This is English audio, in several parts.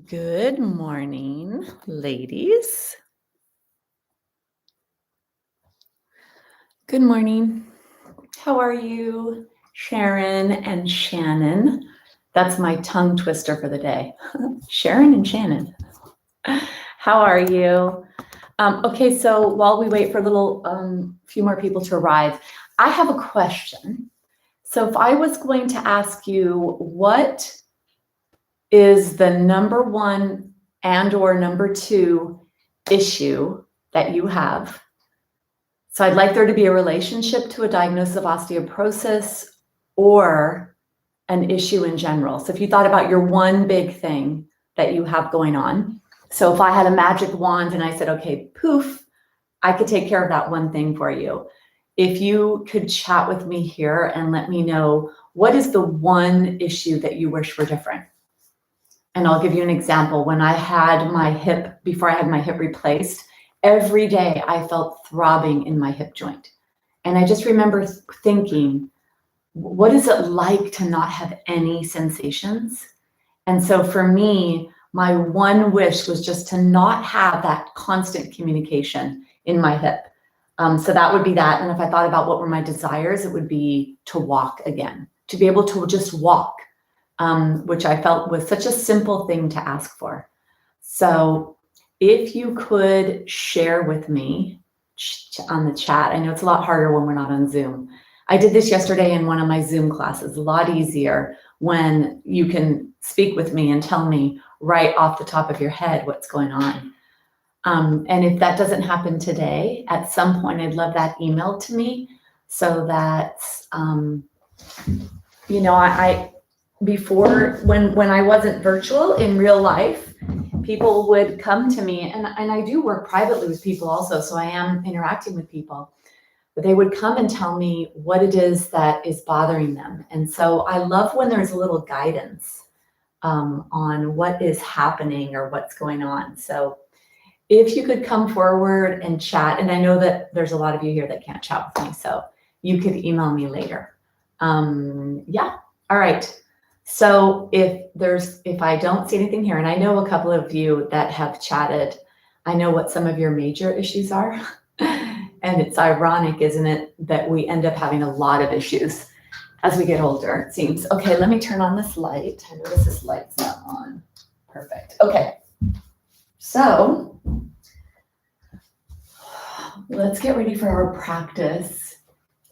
Good morning, ladies. Good morning. How are you, Sharon and Shannon? That's my tongue twister for the day. Sharon and Shannon. How are you? Okay, so while we wait for a little few more people to arrive, I have a question. So if I was going to ask you what is the number one and or number two issue that you have. So I'd like there to be a relationship to a diagnosis of osteoporosis or an issue in general. So if you thought about your one big thing that you have going on. So if I had a magic wand and I said, okay, poof, I could take care of that one thing for you. If you could chat with me here and let me know what is the one issue that you wish were different. And I'll give you an example. When I had my hip, before I had my hip replaced, every day I felt throbbing in my hip joint. And I just remember thinking, what is it like to not have any sensations? And so for me, my one wish was just to not have that constant communication in my hip. So that would be that. And if I thought about what were my desires, it would be to walk again, to be able to just walk. Which I felt was such a simple thing to ask for. So if you could share with me on the chat, I know it's a lot harder when we're not on Zoom. I did this yesterday in one of my Zoom classes, a lot easier when you can speak with me and tell me right off the top of your head what's going on. And if that doesn't happen today, at some point, I'd love that emailed to me so that, before, when I wasn't virtual in real life, people would come to me, and I do work privately with people also, so I am interacting with people, but they would come and tell me what it is that is bothering them. And so I love when there's a little guidance on what is happening or what's going on. So if you could come forward and chat, and I know that there's a lot of you here that can't chat with me, so you could email me later. Yeah, all right. So if I don't see anything here, and I know a couple of you that have chatted, I know what some of your major issues are. And it's ironic, isn't it, that we end up having a lot of issues as we get older, it seems. Okay, let me turn on this light. I notice this light's not on. Perfect. Okay. So let's get ready for our practice.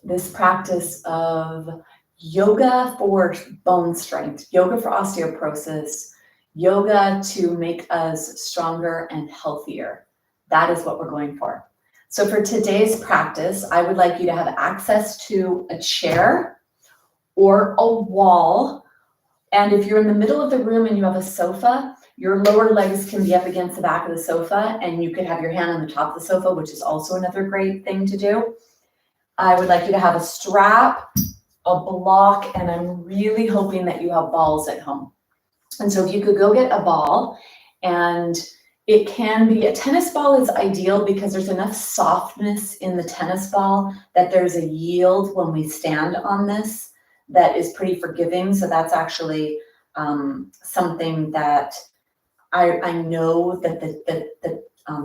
This practice of yoga for bone strength, yoga for osteoporosis, yoga to make us stronger and healthier. That is what we're going for. So for today's practice, I would like you to have access to a chair or a wall. And if you're in the middle of the room and you have a sofa, your lower legs can be up against the back of the sofa, and you could have your hand on the top of the sofa, which is also another great thing to do. I would like you to have a strap, a block, and I'm really hoping that you have balls at home. And so if you could go get a ball, and it can be, a tennis ball is ideal because there's enough softness in the tennis ball that there's a yield when we stand on this that is pretty forgiving. So that's actually something that I know that the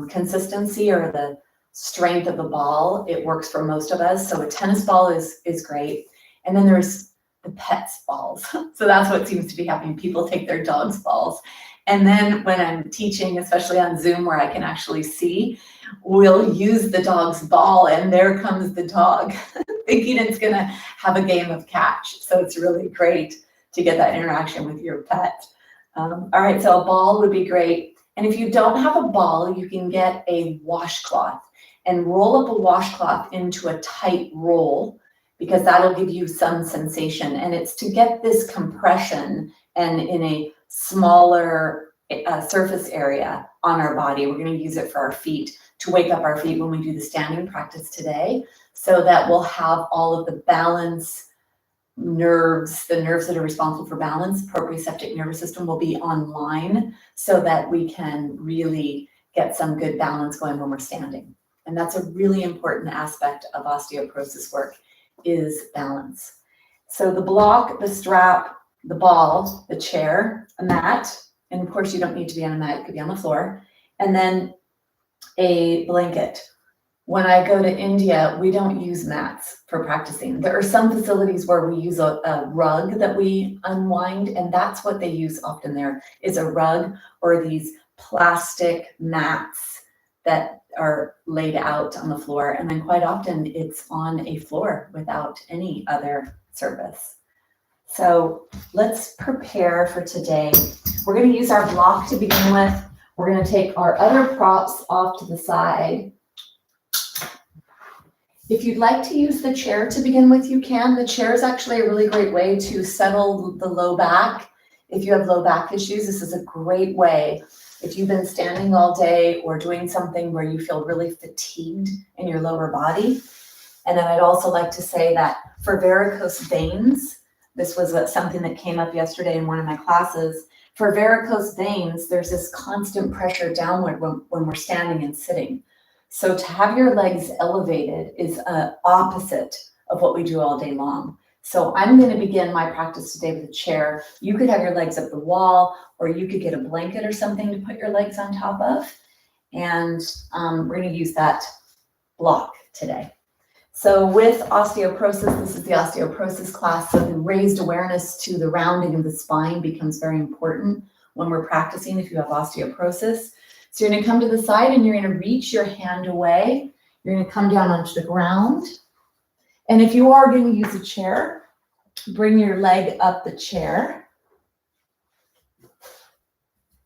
consistency or the strength of the ball, it works for most of us. So a tennis ball is great. And then there's the pets balls. So that's what seems to be happening. People take their dogs' balls. And then when I'm teaching, especially on Zoom where I can actually see, we'll use the dog's ball, and there comes the dog thinking it's going to have a game of catch. So it's really great to get that interaction with your pet. All right, so a ball would be great. And if you don't have a ball, you can get a washcloth and roll up a washcloth into a tight roll, because that'll give you some sensation. And it's to get this compression and in a smaller surface area on our body. We're going to use it for our feet, to wake up our feet when we do the standing practice today, so that we'll have all of the balance nerves, the nerves that are responsible for balance, proprioceptive nervous system will be online, so that we can really get some good balance going when we're standing. And that's a really important aspect of osteoporosis work, is balance. So the block, the strap, the ball, the chair, a mat, And of course, you don't need to be on a mat, it could be on the floor. And then a blanket. When I go to India, we don't use mats for practicing. There are some facilities where we use a rug that we unwind, and that's what they use often there, is a rug or these plastic mats that are laid out on the floor. And then quite often it's on a floor without any other surface. So let's prepare for today. We're going to use our block to begin with. We're going to take our other props off to the side. If you'd like to use the chair to begin with, you can. The chair is actually a really great way to settle the low back. If you have low back issues, this is a great way. If you've been standing all day or doing something where you feel really fatigued in your lower body. And then I'd also like to say that for varicose veins, this was something that came up yesterday in one of my classes. For varicose veins, there's this constant pressure downward when we're standing and sitting. So to have your legs elevated is opposite of what we do all day long. So I'm going to begin my practice today with a chair. You could have your legs up the wall, or you could get a blanket or something to put your legs on top of. And we're going to use that block today. So with osteoporosis, this is the osteoporosis class. So the raised awareness to the rounding of the spine becomes very important when we're practicing if you have osteoporosis. So you're going to come to the side and you're going to reach your hand away. You're going to come down onto the ground. And if you are going to use a chair, bring your leg up the chair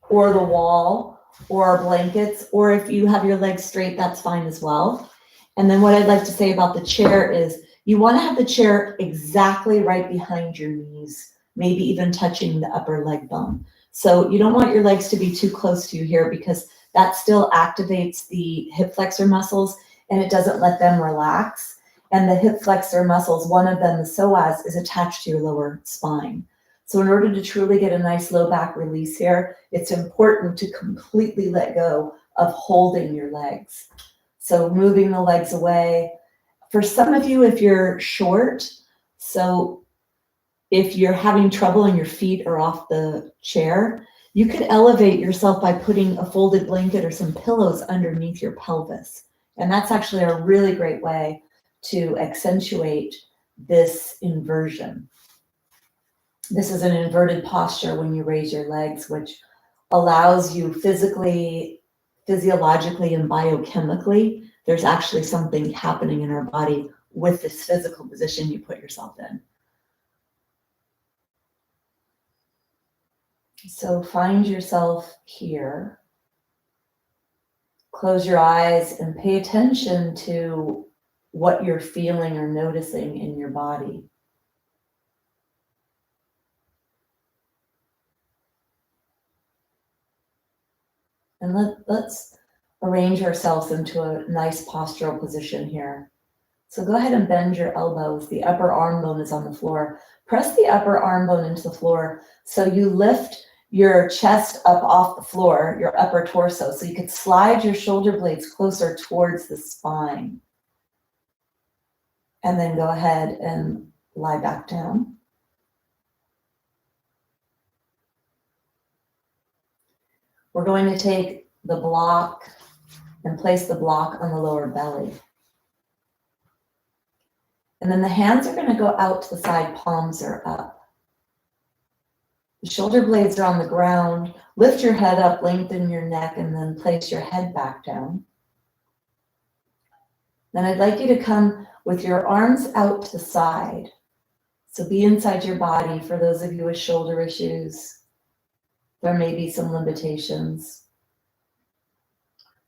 or the wall or blankets, or if you have your legs straight, that's fine as well. And then what I'd like to say about the chair is you want to have the chair exactly right behind your knees, maybe even touching the upper leg bone. So you don't want your legs to be too close to you here because that still activates the hip flexor muscles and it doesn't let them relax. And the hip flexor muscles, one of them, the psoas, is attached to your lower spine. So in order to truly get a nice low back release here, it's important to completely let go of holding your legs. So moving the legs away. For some of you, if you're short, so if you're having trouble and your feet are off the chair, you could elevate yourself by putting a folded blanket or some pillows underneath your pelvis. And that's actually a really great way to accentuate this inversion. This is an inverted posture when you raise your legs, which allows you physically, physiologically, and biochemically, there's actually something happening in our body with this physical position you put yourself in. So find yourself here. Close your eyes and pay attention to what you're feeling or noticing in your body. And let's arrange ourselves into a nice postural position here. So go ahead and bend your elbows. The upper arm bone is on the floor. Press the upper arm bone into the floor so you lift your chest up off the floor, your upper torso, so you could slide your shoulder blades closer towards the spine. And then go ahead and lie back down. We're going to take the block and place the block on the lower belly. And then the hands are going to go out to the side, palms are up. The shoulder blades are on the ground. Lift your head up, lengthen your neck, and then place your head back down. Then I'd like you to come with your arms out to the side. So be inside your body. For those of you with shoulder issues, there may be some limitations.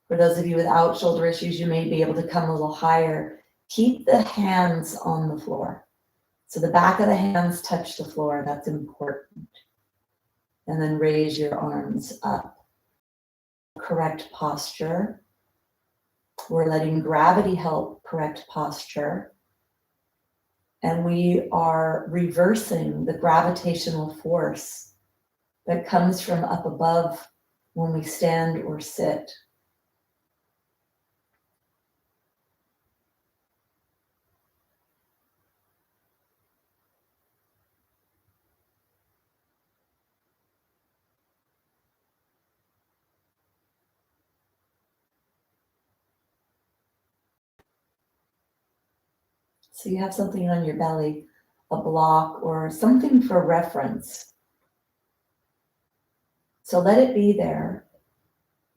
For those of you without shoulder issues, you may be able to come a little higher. Keep the hands on the floor. So the back of the hands touch the floor. That's important. And then raise your arms up. Correct posture. We're letting gravity help correct posture. And we are reversing the gravitational force that comes from up above when we stand or sit. So you have something on your belly, a block or something for reference. So let it be there.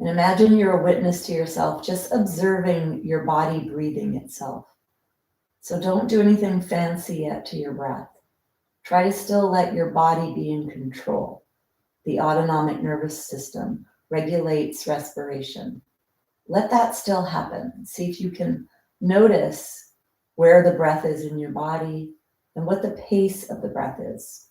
And imagine you're a witness to yourself, just observing your body breathing itself. So don't do anything fancy yet to your breath. Try to still let your body be in control. The autonomic nervous system regulates respiration. Let that still happen. See if you can notice where the breath is in your body and what the pace of the breath is.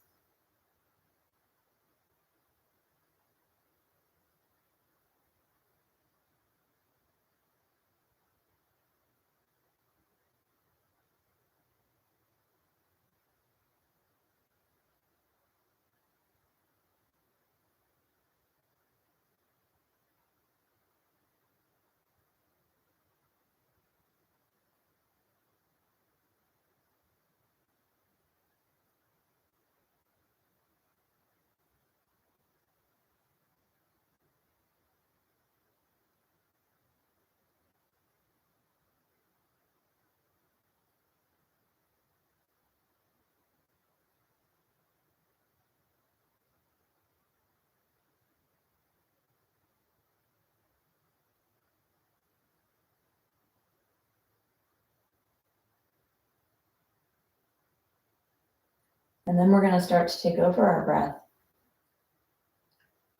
And then we're going to start to take over our breath.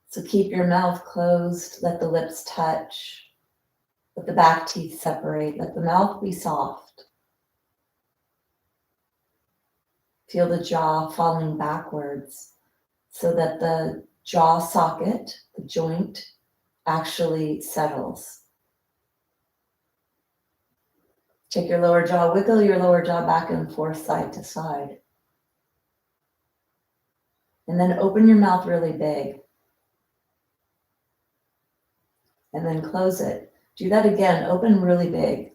So keep your mouth closed, let the lips touch, let the back teeth separate, let the mouth be soft. Feel the jaw falling backwards so that the jaw socket, the joint, actually settles. Take your lower jaw, wiggle your lower jaw back and forth, side to side. And then open your mouth really big. And then close it. Do that again, open really big.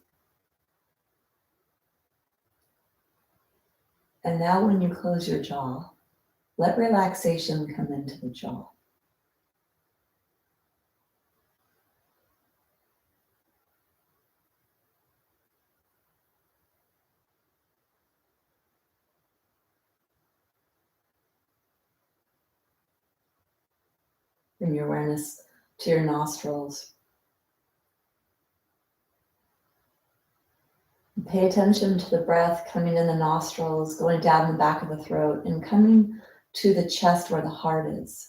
And now when you close your jaw, let relaxation come into the jaw. Bring your awareness to your nostrils. And pay attention to the breath coming in the nostrils, going down the back of the throat, and coming to the chest where the heart is.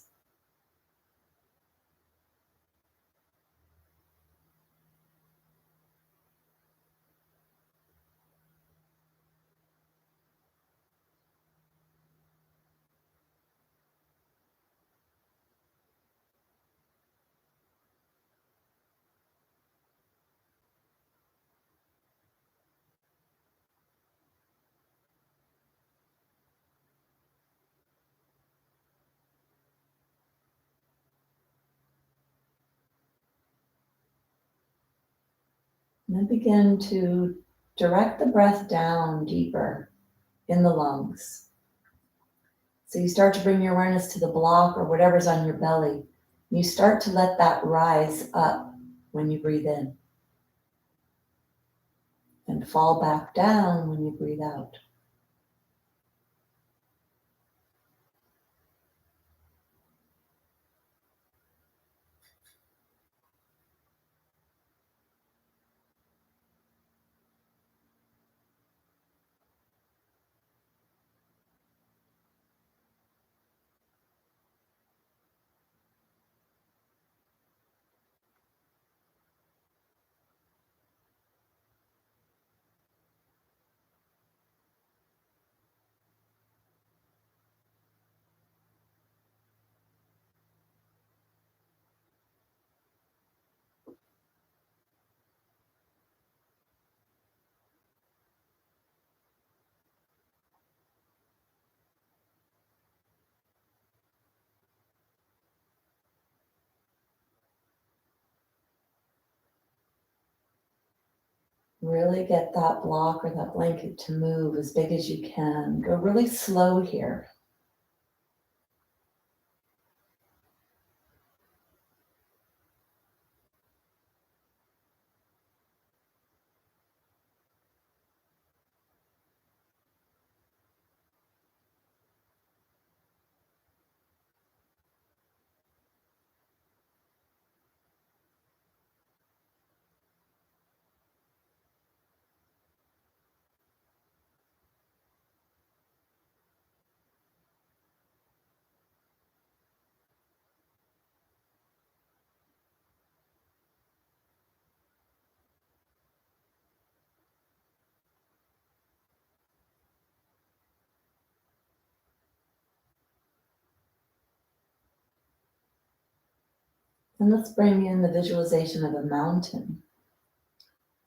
And then begin to direct the breath down deeper in the lungs. So you start to bring your awareness to the block or whatever's on your belly. And you start to let that rise up when you breathe in. And fall back down when you breathe out. Really get that block or that blanket to move as big as you can. Go really slow here. And let's bring in the visualization of a mountain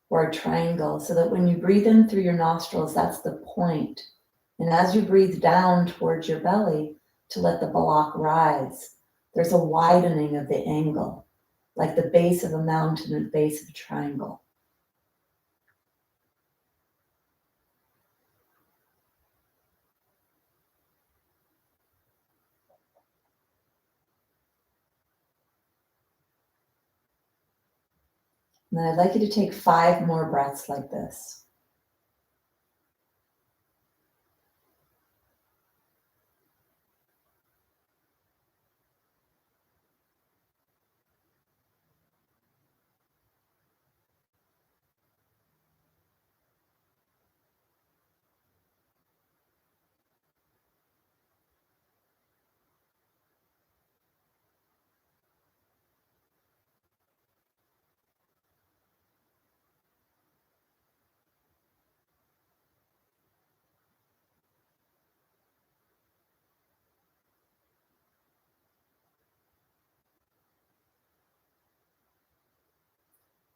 or a triangle so that when you breathe in through your nostrils, that's the point. And as you breathe down towards your belly to let the block rise, there's a widening of the angle, like the base of a mountain and the base of a triangle. And then I'd like you to take 5 more breaths like this.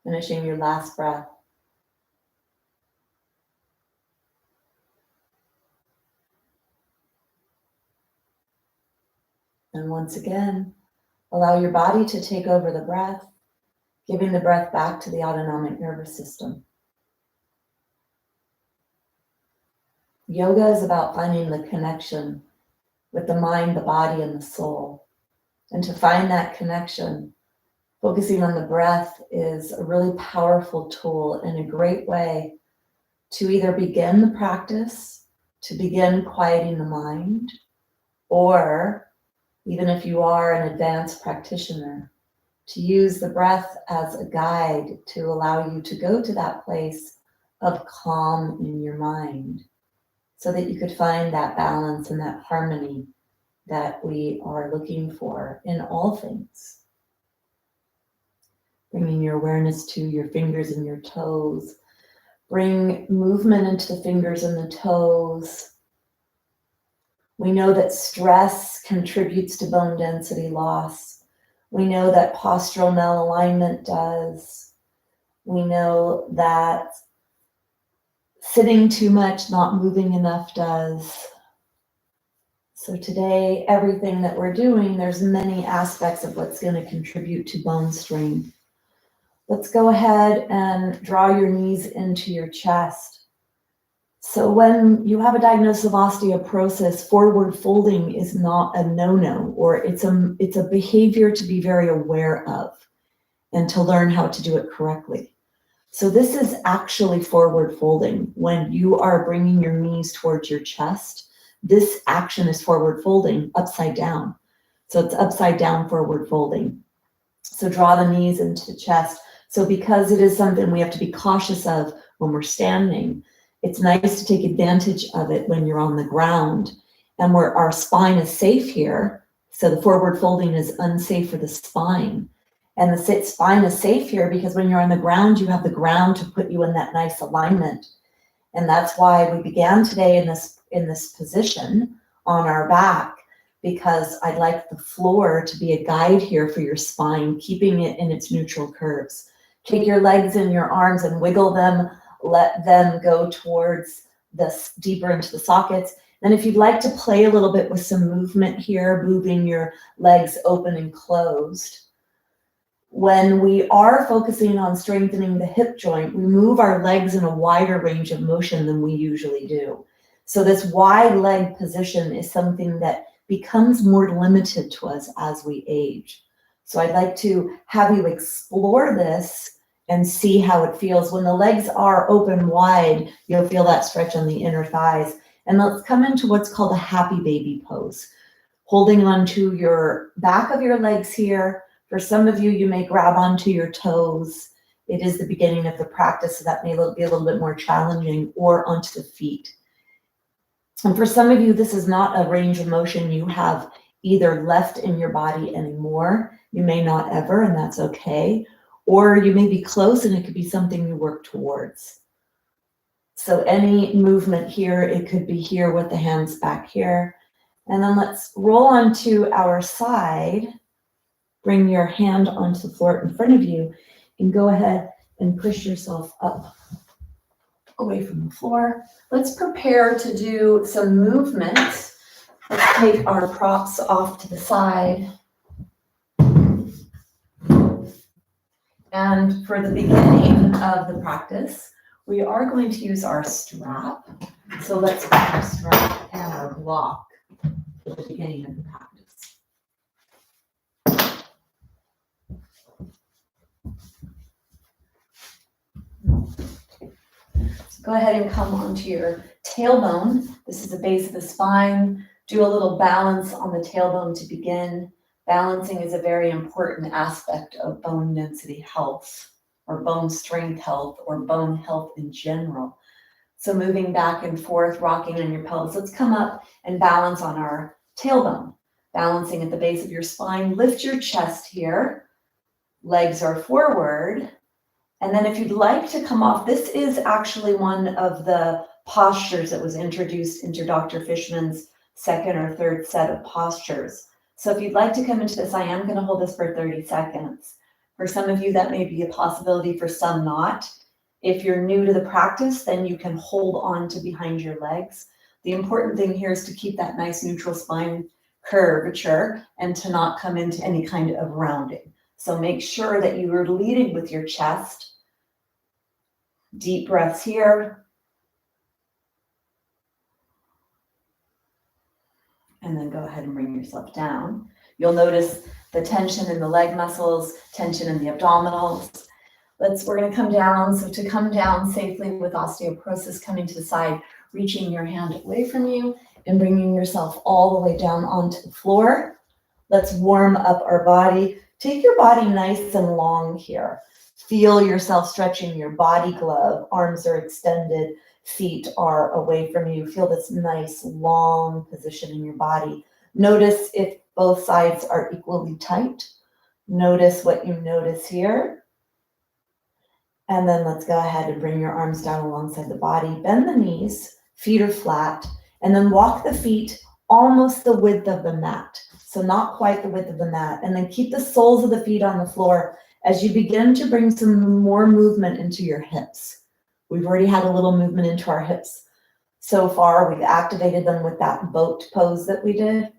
Finishing your last breath. And once again, allow your body to take over the breath, giving the breath back to the autonomic nervous system. Yoga is about finding the connection with the mind, the body, and the soul. And to find that connection, focusing on the breath is a really powerful tool and a great way to either begin the practice, to begin quieting the mind, or even if you are an advanced practitioner, to use the breath as a guide to allow you to go to that place of calm in your mind so that you could find that balance and that harmony that we are looking for in all things. Bringing your awareness to your fingers and your toes. Bring movement into the fingers and the toes. We know that stress contributes to bone density loss. We know that postural malalignment does. We know that sitting too much, not moving enough does. So today, everything that we're doing, there's many aspects of what's going to contribute to bone strength. Let's go ahead and draw your knees into your chest. So when you have a diagnosis of osteoporosis, forward folding is not a no-no, or it's a behavior to be very aware of and to learn how to do it correctly. So this is actually forward folding. When you are bringing your knees towards your chest, this action is forward folding upside down. So it's upside down forward folding. So draw the knees into the chest. So because it is something we have to be cautious of when we're standing, it's nice to take advantage of it when you're on the ground and where our spine is safe here. So the forward folding is unsafe for the spine. And the spine is safe here because when you're on the ground, you have the ground to put you in that nice alignment. And that's why we began today in this position on our back, because I'd like the floor to be a guide here for your spine, keeping it in its neutral curves. Take your legs and your arms and wiggle them. Let them go towards this deeper into the sockets. And if you'd like to play a little bit with some movement here, moving your legs open and closed. When we are focusing on strengthening the hip joint, we move our legs in a wider range of motion than we usually do. So this wide leg position is something that becomes more limited to us as we age. So I'd like to have you explore this and see how it feels. When the legs are open wide, you'll feel that stretch on the inner thighs. And let's come into what's called a happy baby pose. Holding onto your back of your legs here. For some of you, you may grab onto your toes. It is the beginning of the practice, so that may be a little bit more challenging, or onto the feet. And for some of you, this is not a range of motion you have either left in your body anymore. You may not ever, and that's okay. Or you may be close and it could be something you work towards. So any movement here, it could be here with the hands back here. And then let's roll onto our side. Bring your hand onto the floor in front of you and go ahead and push yourself up away from the floor. Let's prepare to do some movement. Let's take our props off to the side. And for the beginning of the practice, we are going to use our strap. So let's put our strap and our block for the beginning of the practice. So go ahead and come onto your tailbone. This is the base of the spine. Do a little balance on the tailbone to begin. Balancing is a very important aspect of bone density health, or bone strength health, or bone health in general. So moving back and forth, rocking on your pelvis. Let's come up and balance on our tailbone. Balancing at the base of your spine. Lift your chest here. Legs are forward. And then if you'd like to come off, this is actually one of the postures that was introduced into Dr. Fishman's second or third set of postures. So if you'd like to come into this, I am going to hold this for 30 seconds. For some of you, that may be a possibility, for some not. If you're new to the practice, then you can hold on to behind your legs. The important thing here is to keep that nice neutral spine curvature and to not come into any kind of rounding. So make sure that you are leading with your chest. Deep breaths here. And then go ahead and bring yourself down. You'll notice the tension in the leg muscles, tension in the abdominals. We're going to come down. So to come down safely with osteoporosis, coming to the side, reaching your hand away from you and bringing yourself all the way down onto the floor. Let's warm up our body. Take your body nice and long here. Feel yourself stretching your body glove. Arms are extended. Feet are away from you. Feel this nice long position in your body. Notice if both sides are equally tight. Notice what you notice here. And then let's go ahead and bring your arms down alongside the body. Bend the knees, feet are flat, and then walk the feet almost the width of the mat. So not quite the width of the mat. And then keep the soles of the feet on the floor as you begin to bring some more movement into your hips. We've already had a little movement into our hips so far. We've activated them with that boat pose that we did,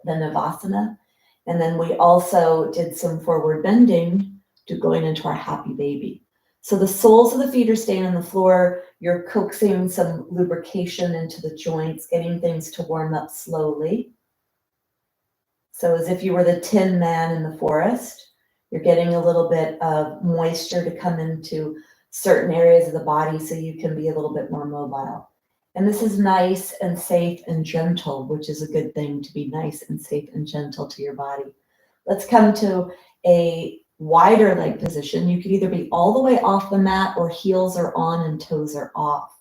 the Savasana. And then we also did some forward bending to going into our happy baby. So the soles of the feet are staying on the floor. You're coaxing some lubrication into the joints, getting things to warm up slowly. So as if you were the Tin Man in the forest, you're getting a little bit of moisture to come into certain areas of the body so you can be a little bit more mobile. And this is nice and safe and gentle, which is a good thing, to be nice and safe and gentle to your body. Let's come to a wider leg position. You could either be all the way off the mat or heels are on and toes are off.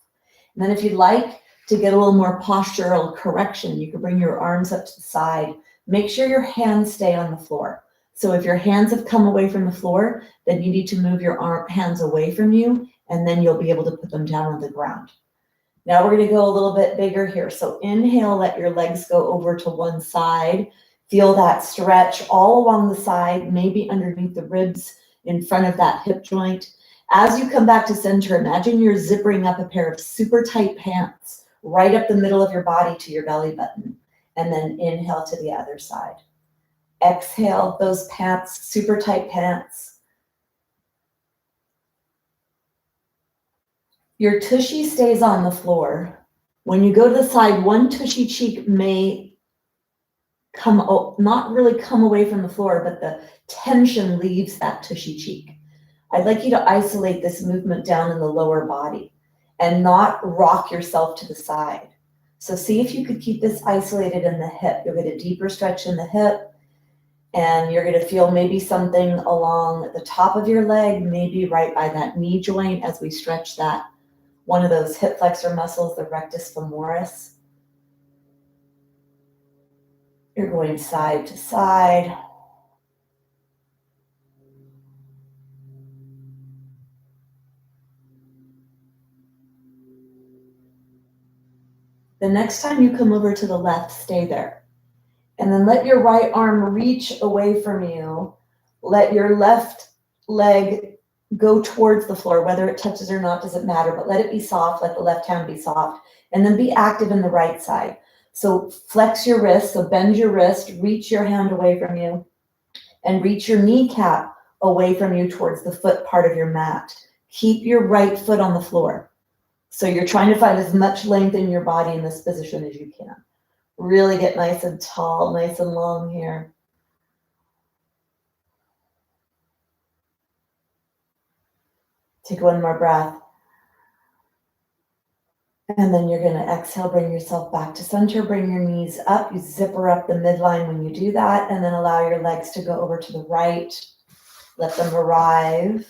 And then if you'd like to get a little more postural correction, you can bring your arms up to the side. Make sure your hands stay on the floor. So if your hands have come away from the floor, then you need to move your hands away from you, and then you'll be able to put them down on the ground. Now we're going to go a little bit bigger here. So inhale, let your legs go over to one side. Feel that stretch all along the side, maybe underneath the ribs in front of that hip joint. As you come back to center, imagine you're zippering up a pair of super tight pants right up the middle of your body to your belly button. And then inhale to the other side. Exhale, those pants, super tight pants. Your tushy stays on the floor. When you go to the side, one tushy cheek may not really come away from the floor, but the tension leaves that tushy cheek. I'd like you to isolate this movement down in the lower body and not rock yourself to the side. So see if you could keep this isolated in the hip. You'll get a deeper stretch in the hip. And you're going to feel maybe something along the top of your leg, maybe right by that knee joint as we stretch that, one of those hip flexor muscles, the rectus femoris. You're going side to side. The next time you come over to the left, stay there. And then let your right arm reach away from you. Let your left leg go towards the floor, whether it touches or not, doesn't matter, but let it be soft, let the left hand be soft, and then be active in the right side. So flex your wrist, so bend your wrist, reach your hand away from you, and reach your kneecap away from you towards the foot part of your mat. Keep your right foot on the floor. So you're trying to find as much length in your body in this position as you can. Really get nice and tall, nice and long here. Take one more breath. And then you're going to exhale, bring yourself back to center, bring your knees up. You zipper up the midline when you do that, and then allow your legs to go over to the right. Let them arrive.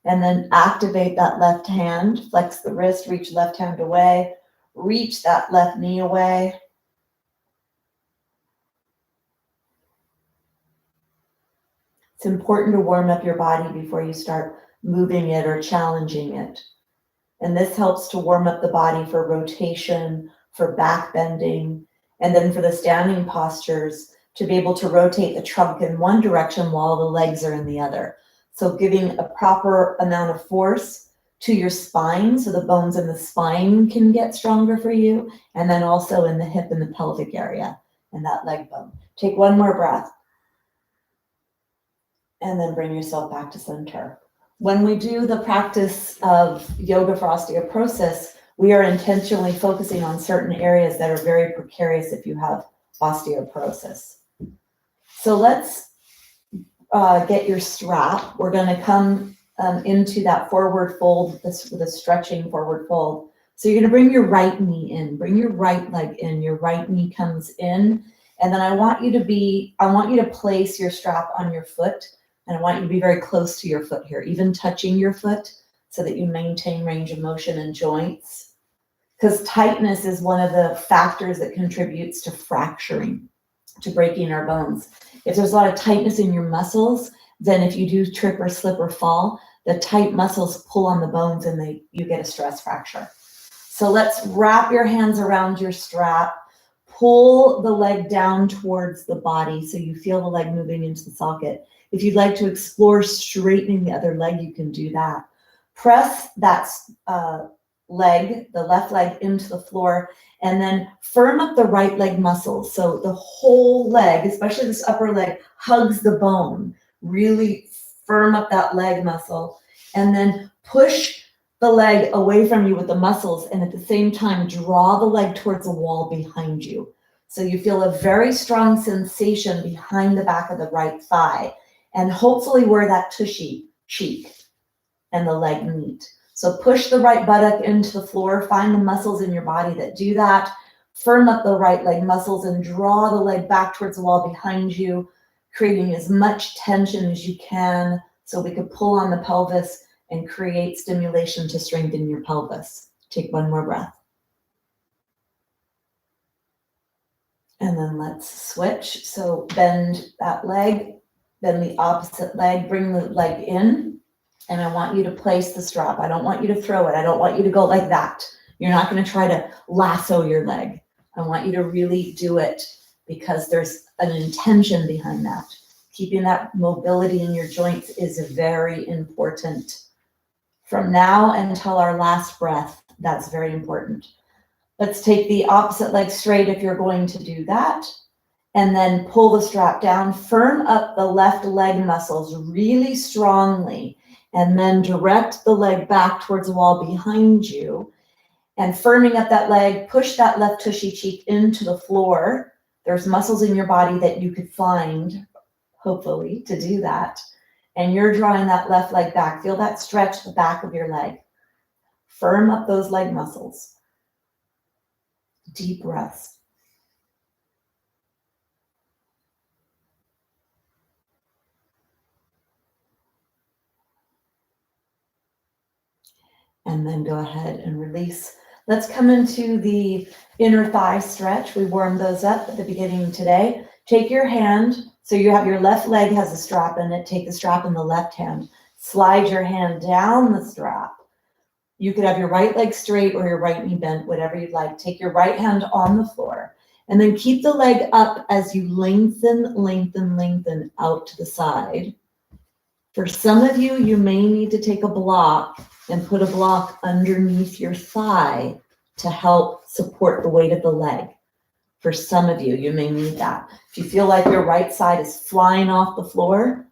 And then activate that left hand. Flex the wrist, reach left hand away. Reach that left knee away. It's important to warm up your body before you start moving it or challenging it. And this helps to warm up the body for rotation, for back bending, and then for the standing postures to be able to rotate the trunk in one direction while the legs are in the other. So giving a proper amount of force to your spine so the bones in the spine can get stronger for you, and then also in the hip and the pelvic area and that leg bone. Take one more breath. And then bring yourself back to center. When we do the practice of yoga for osteoporosis, we are intentionally focusing on certain areas that are very precarious if you have osteoporosis. So let's get your strap. We're going to come into that forward fold, with a stretching forward fold. So you're going to bring your right knee in, bring your right leg in, your right knee comes in, and then I want you to place your strap on your foot. And I want you to be very close to your foot here, even touching your foot so that you maintain range of motion in joints. Because tightness is one of the factors that contributes to fracturing, to breaking our bones. If there's a lot of tightness in your muscles, then if you do trip or slip or fall, the tight muscles pull on the bones and you get a stress fracture. So let's wrap your hands around your strap. Pull the leg down towards the body so you feel the leg moving into the socket. If you'd like to explore straightening the other leg, you can do that. Press that leg, the left leg, into the floor, and then firm up the right leg muscles. So the whole leg, especially this upper leg, hugs the bone. Really firm up that leg muscle, and then push the leg away from you with the muscles, and at the same time, draw the leg towards the wall behind you. So you feel a very strong sensation behind the back of the right thigh, and hopefully where that tushy cheek and the leg meet. So push the right buttock into the floor, find the muscles in your body that do that, firm up the right leg muscles and draw the leg back towards the wall behind you, creating as much tension as you can so we could pull on the pelvis and create stimulation to strengthen your pelvis. Take one more breath. And then let's switch. So bend that leg, then the opposite leg, bring the leg in, and I want you to place the strap. I don't want you to throw it. I don't want you to go like that. You're not going to try to lasso your leg. I want you to really do it because there's an intention behind that. Keeping that mobility in your joints is very important. From now until our last breath, that's very important. Let's take the opposite leg straight if you're going to do that. And then pull the strap down, firm up the left leg muscles really strongly, and then direct the leg back towards the wall behind you. And firming up that leg, push that left tushy cheek into the floor. There's muscles in your body that you could find, hopefully, to do that. And you're drawing that left leg back. Feel that stretch at the back of your leg. Firm up those leg muscles. Deep breaths. And then go ahead and release. Let's come into the inner thigh stretch. We warmed those up at the beginning today. Take your hand, so you have your left leg has a strap in it. Take the strap in the left hand. Slide your hand down the strap. You could have your right leg straight or your right knee bent, whatever you'd like. Take your right hand on the floor And then keep the leg up as you lengthen, lengthen, lengthen out to the side. For some of you, you may need to take a block and put a block underneath your thigh to help support the weight of the leg. For some of you, you may need that. If you feel like your right side is flying off the floor,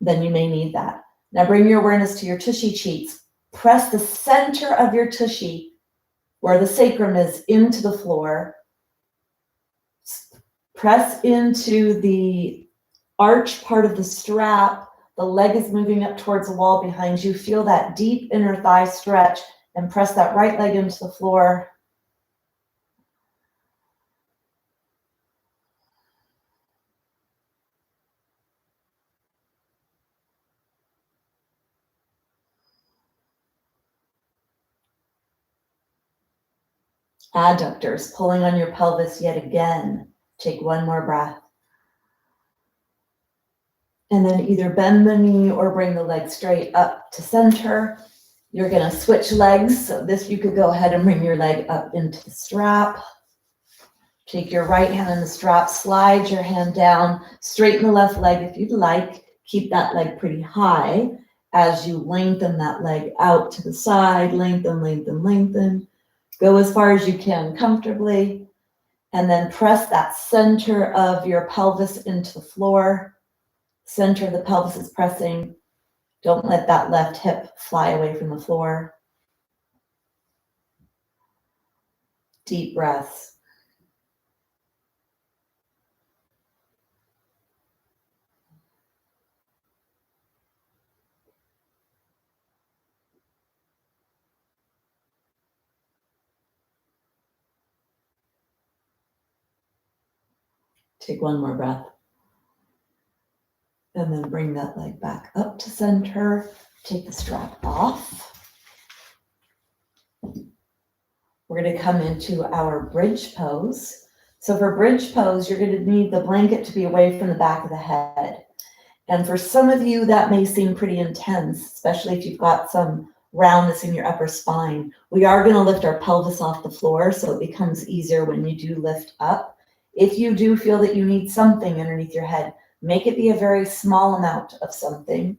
then you may need that. Now bring your awareness to your tushy cheeks. Press the center of your tushy, where the sacrum is, into the floor. Press into the arch part of the strap. The leg is moving up towards the wall behind you. Feel that deep inner thigh stretch and press that right leg into the floor. Adductors, pulling on your pelvis yet again. Take one more breath. And then either bend the knee or bring the leg straight up to center. You're going to switch legs. So this, you could go ahead and bring your leg up into the strap. Take your right hand in the strap, slide your hand down, straighten the left leg if you'd like. Keep that leg pretty high as you lengthen that leg out to the side. Lengthen, lengthen, lengthen. Go as far as you can comfortably. And then press that center of your pelvis into the floor. Center of the pelvis is pressing. Don't let that left hip fly away from the floor. Deep breaths. Take one more breath. And then bring that leg back up to center. Take the strap off. We're going to come into our bridge pose. So for bridge pose, you're going to need the blanket to be away from the back of the head. And for some of you, that may seem pretty intense, especially if you've got some roundness in your upper spine. We are going to lift our pelvis off the floor, so it becomes easier when you do lift up. If you do feel that you need something underneath your head, make it be a very small amount of something,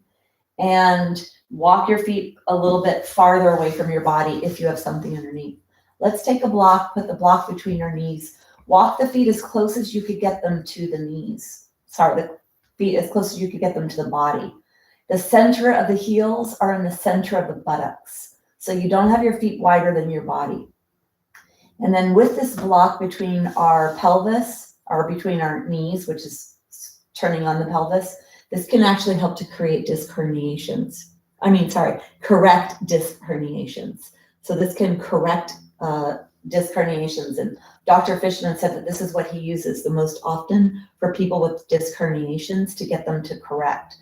and walk your feet a little bit farther away from your body if you have something underneath. Let's take a block, put the block between our knees. Walk the feet as close as you could get them to the knees. Sorry, the feet as close as you could get them to the body. The center of the heels are in the center of the buttocks. So you don't have your feet wider than your body. And then with this block between our pelvis, or between our knees, which is turning on the pelvis, this can actually help to create disc herniations. Correct disc herniations. So this can correct disc herniations. And Dr. Fishman said that this is what he uses the most often for people with disc herniations to get them to correct.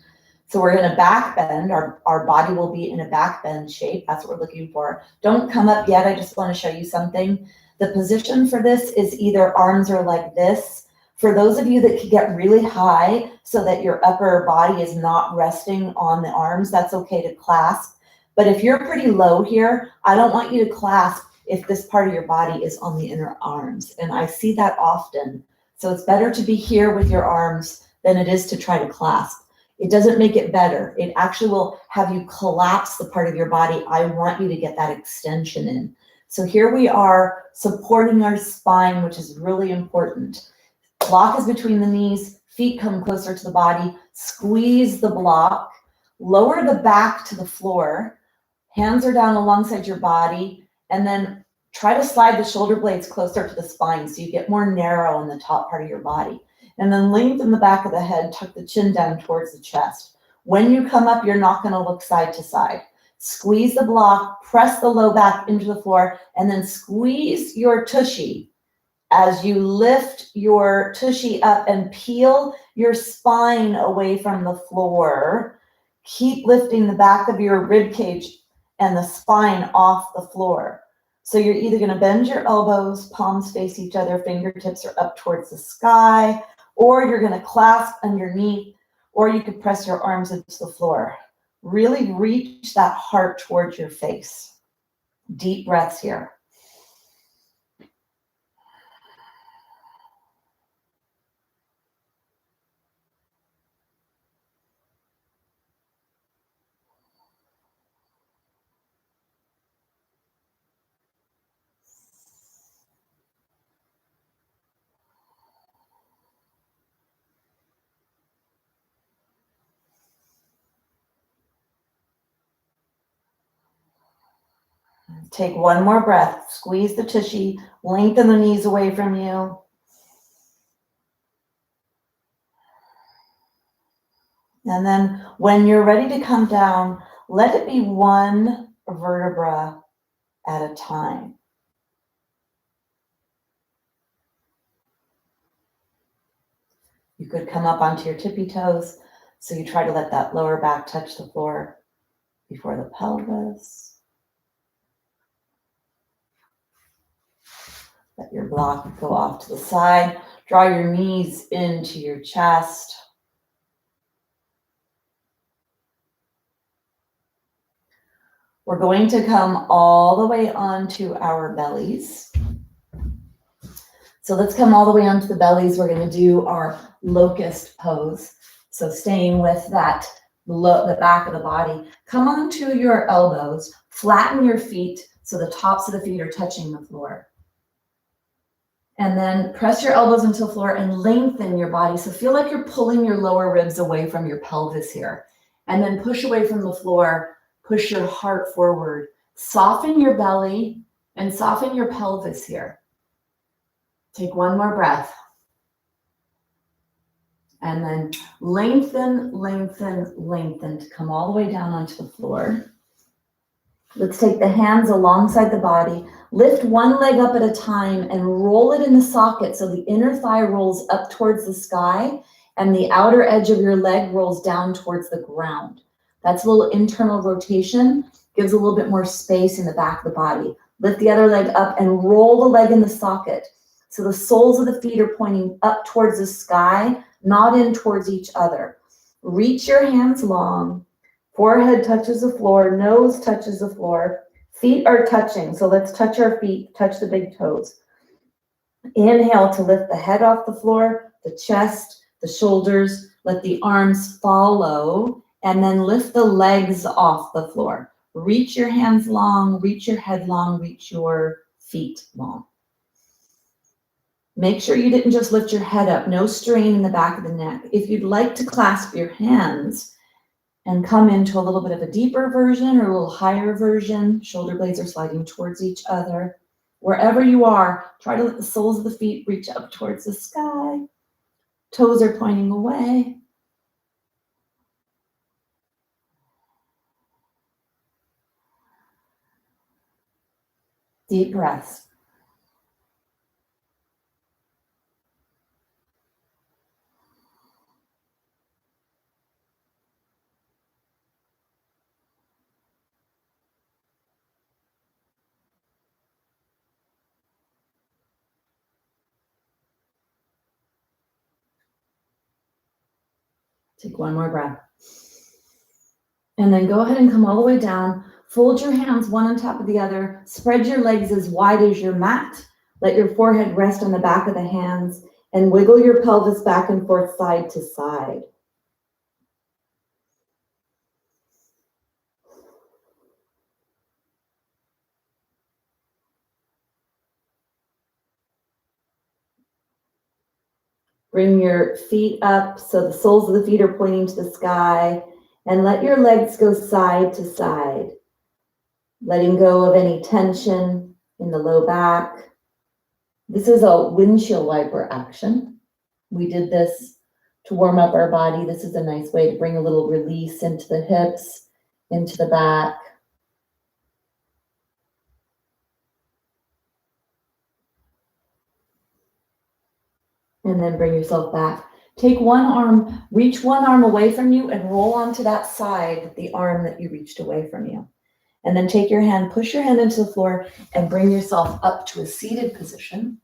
So we're going to back bend. Our body will be in a back bend shape. That's what we're looking for. Don't come up yet. I just want to show you something. The position for this is either arms are like this. For those of you that can get really high so that your upper body is not resting on the arms, that's okay to clasp. But if you're pretty low here, I don't want you to clasp if this part of your body is on the inner arms. And I see that often. So it's better to be here with your arms than it is to try to clasp. It doesn't make it better. It actually will have you collapse the part of your body. I want you to get that extension in. So here we are supporting our spine, which is really important. Block is between the knees, feet come closer to the body, squeeze the block, lower the back to the floor, hands are down alongside your body, and then try to slide the shoulder blades closer to the spine so you get more narrow in the top part of your body. And then lengthen the back of the head, tuck the chin down towards the chest. When you come up, you're not going to look side to side. Squeeze the block, press the low back into the floor, and then squeeze your tushy. As you lift your tushy up and peel your spine away from the floor, keep lifting the back of your rib cage and the spine off the floor. So you're either going to bend your elbows, palms face each other, fingertips are up towards the sky, or you're going to clasp underneath, or you could press your arms into the floor. Really reach that heart towards your face. Deep breaths here. Take one more breath. Squeeze the tushy. Lengthen the knees away from you. And then when you're ready to come down, let it be one vertebra at a time. You could come up onto your tippy toes. So you try to let that lower back touch the floor before the pelvis. Let your block go off to the side. Draw your knees into your chest. We're going to come all the way onto our bellies. So let's come all the way onto the bellies. We're going to do our locust pose. So staying with that, the back of the body. Come onto your elbows. Flatten your feet so the tops of the feet are touching the floor. And then press your elbows into the floor and lengthen your body. So feel like you're pulling your lower ribs away from your pelvis here. And then push away from the floor. Push your heart forward. Soften your belly and soften your pelvis here. Take one more breath. And then lengthen, lengthen, lengthen to come all the way down onto the floor. Let's take the hands alongside the body. Lift one leg up at a time and roll it in the socket so the inner thigh rolls up towards the sky and the outer edge of your leg rolls down towards the ground. That's a little internal rotation, gives a little bit more space in the back of the body. Lift the other leg up and roll the leg in the socket. So the soles of the feet are pointing up towards the sky, not in towards each other. Reach your hands long. Forehead touches the floor, nose touches the floor. Feet are touching, so let's touch our feet, touch the big toes. Inhale to lift the head off the floor, the chest, the shoulders. Let the arms follow, and then lift the legs off the floor. Reach your hands long, reach your head long, reach your feet long. Make sure you didn't just lift your head up, no strain in the back of the neck. If you'd like to clasp your hands and come into a little bit of a deeper version or a little higher version, shoulder blades are sliding towards each other. Wherever you are, try to let the soles of the feet reach up towards the sky. Toes are pointing away. Deep breaths. Take one more breath. And then go ahead and come all the way down. Fold your hands one on top of the other. Spread your legs as wide as your mat. Let your forehead rest on the back of the hands and wiggle your pelvis back and forth side to side. Bring your feet up so the soles of the feet are pointing to the sky, and let your legs go side to side, letting go of any tension in the low back. This is a windshield wiper action. We did this to warm up our body. This is a nice way to bring a little release into the hips, into the back. And then bring yourself back. Take one arm, reach one arm away from you and roll onto that side, the arm that you reached away from you. And then take your hand, push your hand into the floor and bring yourself up to a seated position.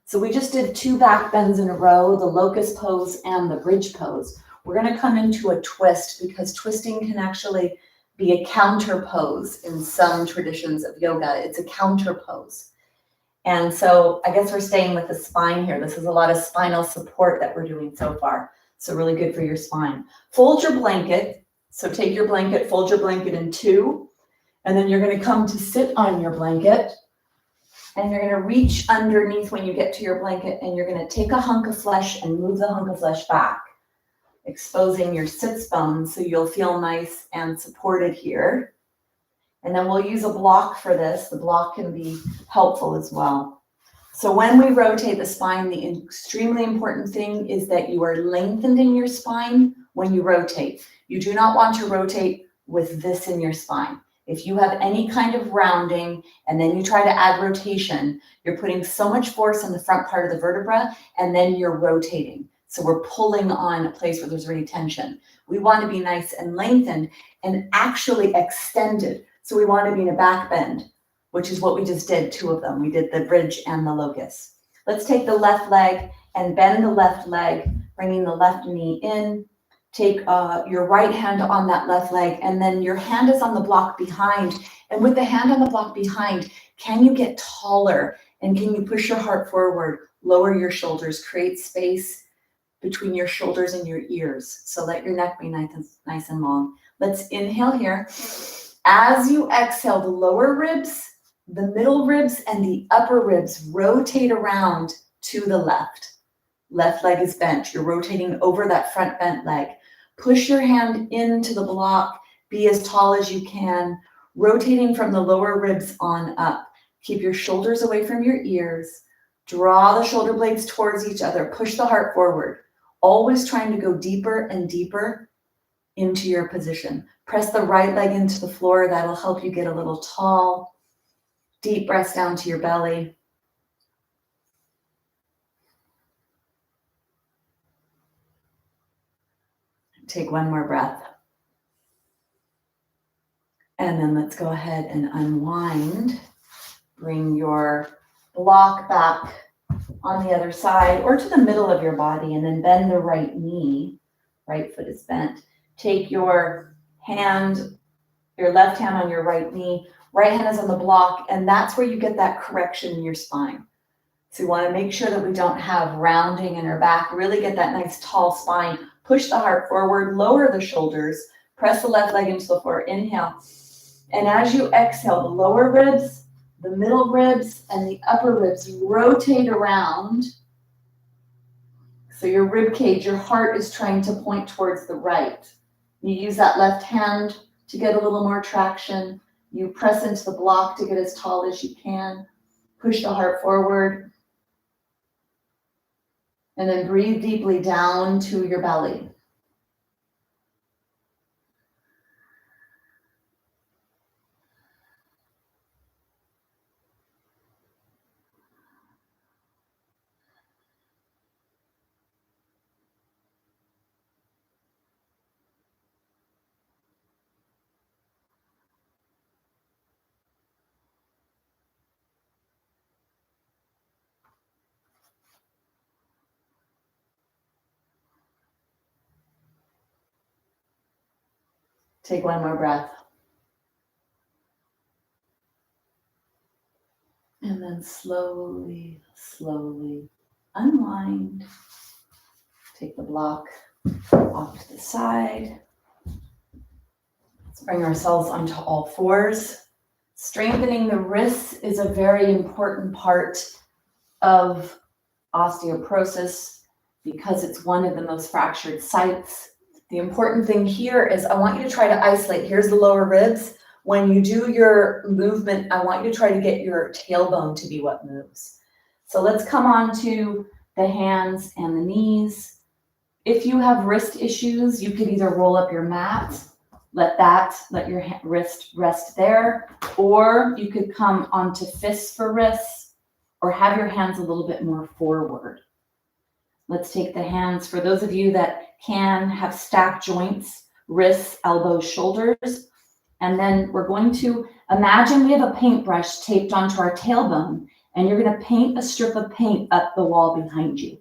So we just did 2 back bends in a row, the locust pose and the bridge pose. We're going to come into a twist because twisting can actually be a counter pose in some traditions of yoga. It's a counter pose. And so I guess we're staying with the spine here. This is a lot of spinal support that we're doing so far. So really good for your spine. Fold your blanket. So take your blanket, fold your blanket in 2. And then you're going to come to sit on your blanket. And you're going to reach underneath when you get to your blanket. And you're going to take a hunk of flesh and move the hunk of flesh back, exposing your sits bones so you'll feel nice and supported here. And then we'll use a block for this. The block can be helpful as well. So when we rotate the spine, the extremely important thing is that you are lengthening your spine when you rotate. You do not want to rotate with this in your spine. If you have any kind of rounding and then you try to add rotation, you're putting so much force on the front part of the vertebra and then you're rotating. So we're pulling on a place where there's already tension. We want to be nice and lengthened and actually extended. So we want to be in a back bend, which is what we just did, 2 of them. We did the bridge and the locust. Let's take the left leg and bend the left leg, bringing the left knee in. Take your right hand on that left leg, and then your hand is on the block behind. And with the hand on the block behind, can you get taller? And can you push your heart forward, lower your shoulders, create space between your shoulders and your ears. So let your neck be nice and long. Let's inhale here. As you exhale, the lower ribs, the middle ribs, and the upper ribs rotate around to the left. Left leg is bent. You're rotating over that front bent leg. Push your hand into the block. Be as tall as you can, rotating from the lower ribs on up. Keep your shoulders away from your ears. Draw the shoulder blades towards each other. Push the heart forward. Always trying to go deeper and deeper into your position. Press the right leg into the floor. That'll help you get a little tall. Deep breaths down to your belly. Take one more breath. And then let's go ahead and unwind. Bring your block back on the other side or to the middle of your body, and then bend the right knee. Right foot is bent. Take your hand, your left hand on your right knee. Right hand is on the block, and that's where you get that correction in your spine. So we want to make sure that we don't have rounding in our back. Really get that nice tall spine. Push the heart forward, lower the shoulders, press the left leg into the floor, inhale. And as you exhale, the lower ribs, the middle ribs, and the upper ribs rotate around. So your rib cage, your heart is trying to point towards the right. You use that left hand to get a little more traction. You press into the block to get as tall as you can. Push the heart forward. And then breathe deeply down to your belly. Take one more breath. And then slowly, slowly unwind. Take the block off to the side. Let's bring ourselves onto all fours. Strengthening the wrists is a very important part of osteoporosis because it's one of the most fractured sites. The important thing here is I want you to try to isolate. Here's the lower ribs. When you do your movement, I want you to try to get your tailbone to be what moves. So let's come on to the hands and the knees. If you have wrist issues, you could either roll up your mat, let your wrist rest there, or you could come onto fists for wrists, or have your hands a little bit more forward. Let's take the hands, for those of you that can have stacked joints, wrists, elbows, shoulders, and then we're going to imagine we have a paintbrush taped onto our tailbone, and you're going to paint a strip of paint up the wall behind you.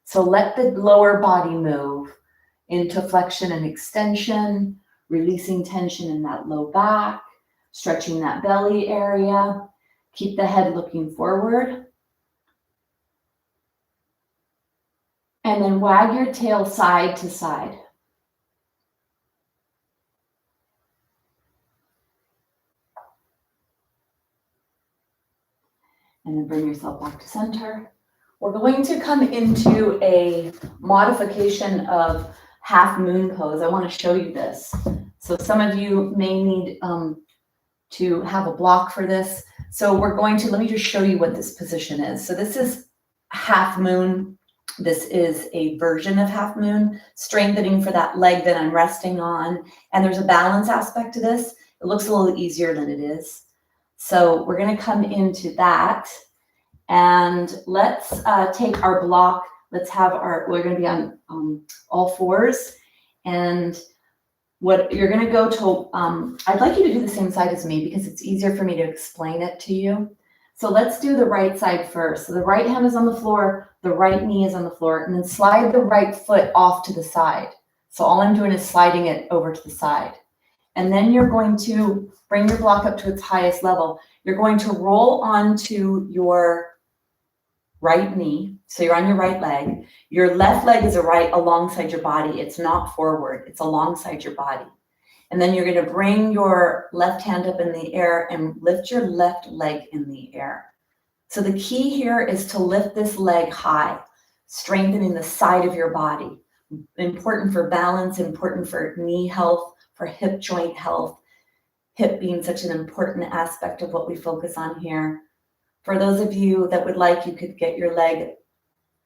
So let the lower body move into flexion and extension, releasing tension in that low back, stretching that belly area. Keep the head looking forward. And then wag your tail side to side. And then bring yourself back to center. We're going to come into a modification of half moon pose. I want to show you this. So some of you may need to have a block for this. So we're going to, let me just show you what this position is. So this is half moon. This is a version of half moon, strengthening for that leg that I'm resting on. And there's a balance aspect to this. It looks a little easier than it is. So we're going to come into that. And let's take our block. Let's have we're going to be on all fours. And what you're going to go to, I'd like you to do the same side as me because it's easier for me to explain it to you. So let's do the right side first. So the right hand is on the floor, the right knee is on the floor, and then slide the right foot off to the side. So all I'm doing is sliding it over to the side. And then you're going to bring your block up to its highest level. You're going to roll onto your right knee. So you're on your right leg. Your left leg is alongside your body. It's not forward. It's alongside your body. And then you're going to bring your left hand up in the air and lift your left leg in the air. So the key here is to lift this leg high, strengthening the side of your body. Important for balance, important for knee health, for hip joint health. Hip being such an important aspect of what we focus on here. For those of you that would like, you could get your leg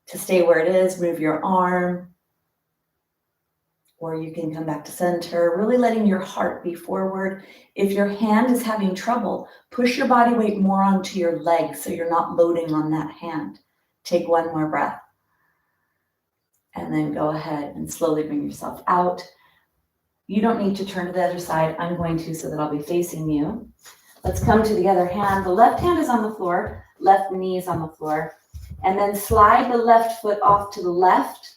to stay where it is, move your arm, or you can come back to center, really letting your heart be forward. If your hand is having trouble, push your body weight more onto your leg so you're not loading on that hand. Take one more breath. And then go ahead and slowly bring yourself out. You don't need to turn to the other side. I'm going to so that I'll be facing you. Let's come to the other hand. The left hand is on the floor, left knee is on the floor. And then slide the left foot off to the left.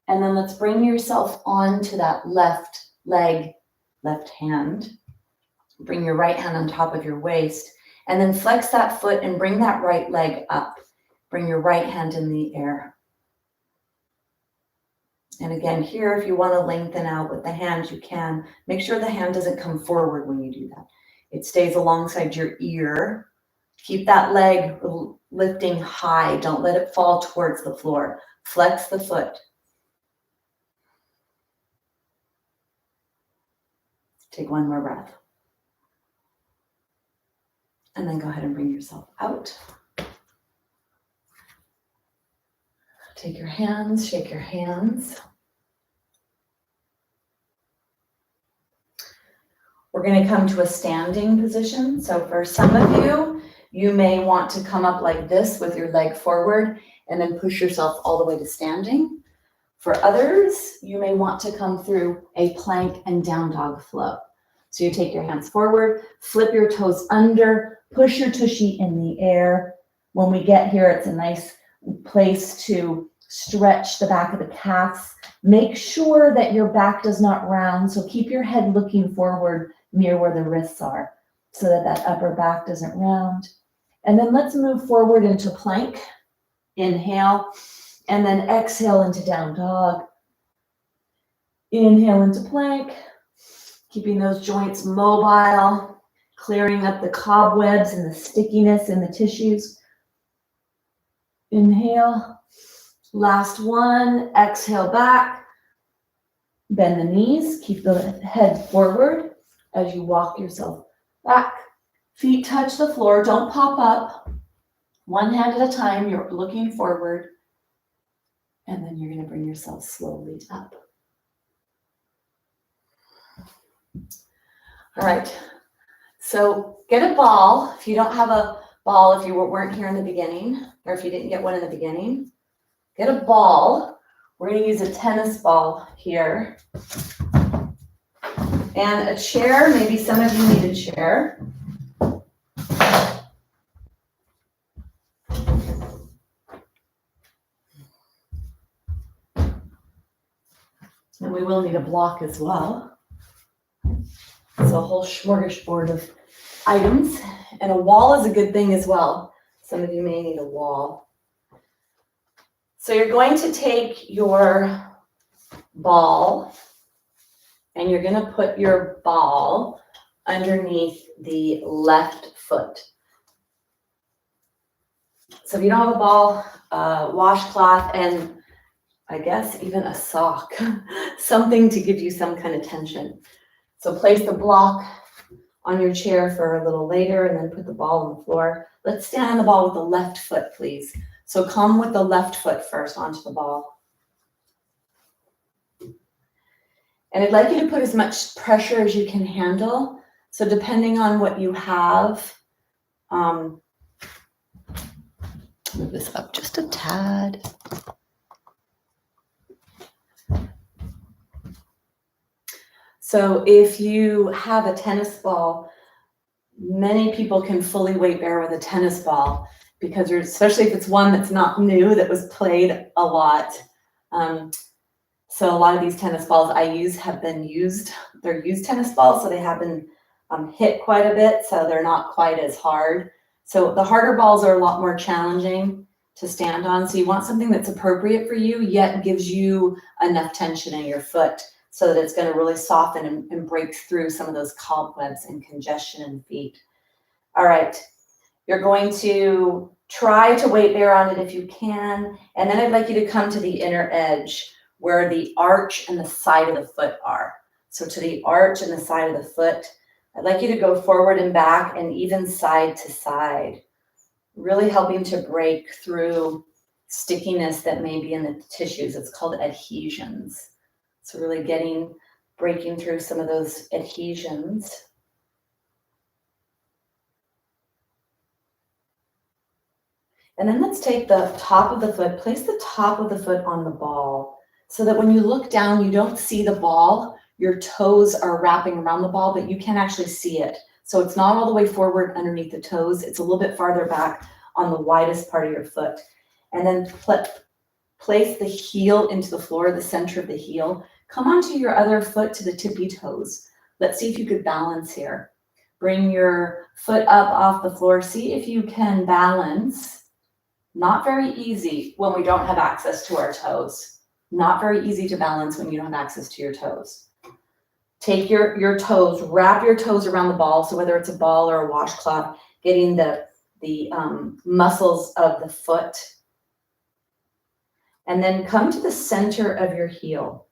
And then let's bring yourself onto that left leg, left hand. Bring your right hand on top of your waist. And then flex that foot and bring that right leg up. Bring your right hand in the air. And again, here, if you want to lengthen out with the hand, you can. Make sure the hand doesn't come forward when you do that. It stays alongside your ear. Keep that leg lifting high. Don't let it fall towards the floor. Flex the foot. Take one more breath. And then go ahead and bring yourself out. Take your hands, shake your hands. We're going to come to a standing position. So for some of you, you may want to come up like this with your leg forward and then push yourself all the way to standing. For others, you may want to come through a plank and down dog flow. So you take your hands forward, flip your toes under, push your tushy in the air. When we get here, it's a nice place to stretch the back of the calves. Make sure that your back does not round. So keep your head looking forward near where the wrists are so that that upper back doesn't round. And then let's move forward into plank. Inhale, and then exhale into down dog. Inhale into plank, keeping those joints mobile, clearing up the cobwebs and the stickiness in the tissues. Inhale, last one, exhale back. Bend the knees, keep the head forward as you walk yourself back. Feet touch the floor, don't pop up. One hand at a time, you're looking forward. And then you're going to bring yourself slowly up. All right, so get a ball. If you don't have a ball, if you weren't here in the beginning, or if you didn't get one in the beginning, get a ball. We're going to use a tennis ball here. And a chair, maybe some of you need a chair. And we will need a block as well. So a whole smorgasbord of items. And a wall is a good thing as well. Some of you may need a wall. So you're going to take your ball and you're going to put your ball underneath the left foot. So if you don't have a ball, washcloth, and I guess even a sock, something to give you some kind of tension. So place the block on your chair for a little later and then put the ball on the floor. Let's stand on the ball with the left foot, please. So come with the left foot first onto the ball. And I'd like you to put as much pressure as you can handle. So depending on what you have, move this up just a tad. So if you have a tennis ball, many people can fully weight bear with a tennis ball because especially if it's one that's not new, that was played a lot. So a lot of these tennis balls I use have been used. They're used tennis balls, so they have been hit quite a bit, so they're not quite as hard. So the harder balls are a lot more challenging to stand on. So you want something that's appropriate for you, yet gives you enough tension in your foot so that it's going to really soften and break through some of those cobwebs and congestion in the feet. All right, you're going to try to weight bear on it if you can, and then I'd like you to come to the inner edge where the arch and the side of the foot are. So to the arch and the side of the foot, I'd like you to go forward and back and even side to side, really helping to break through stickiness that may be in the tissues. It's called adhesions. So really breaking through some of those adhesions. And then let's take the top of the foot, place the top of the foot on the ball so that when you look down, you don't see the ball. Your toes are wrapping around the ball, but you can actually see it. So it's not all the way forward underneath the toes. It's a little bit farther back on the widest part of your foot. And then place the heel into the floor, the center of the heel. Come onto your other foot to the tippy toes. Let's see if you could balance here. Bring your foot up off the floor. See if you can balance. Not very easy when we don't have access to our toes. Not very easy to balance when you don't have access to your toes. Take your toes, wrap your toes around the ball. So whether it's a ball or a washcloth, getting the muscles of the foot. And then come to the center of your heel.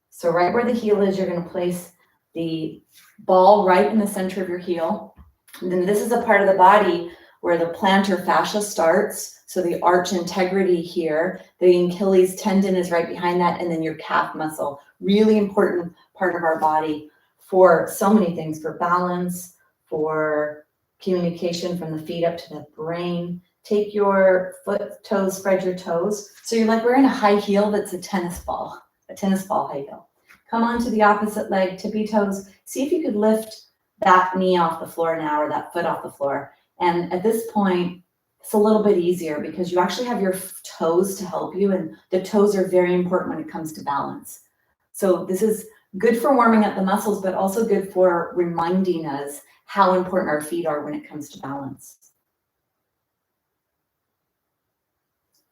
So right where the heel is, you're going to place the ball right in the center of your heel. And then this is a part of the body where the plantar fascia starts. So the arch integrity here, the Achilles tendon is right behind that, and then your calf muscle. Really important part of our body for so many things, for balance, for communication from the feet up to the brain. Take your toes, spread your toes. So you're like wearing a high heel that's a tennis ball high heel. Come onto the opposite leg, tippy toes. See if you could lift that knee off the floor now or that foot off the floor. And at this point, it's a little bit easier because you actually have your toes to help you, and the toes are very important when it comes to balance. So this is good for warming up the muscles, but also good for reminding us how important our feet are when it comes to balance.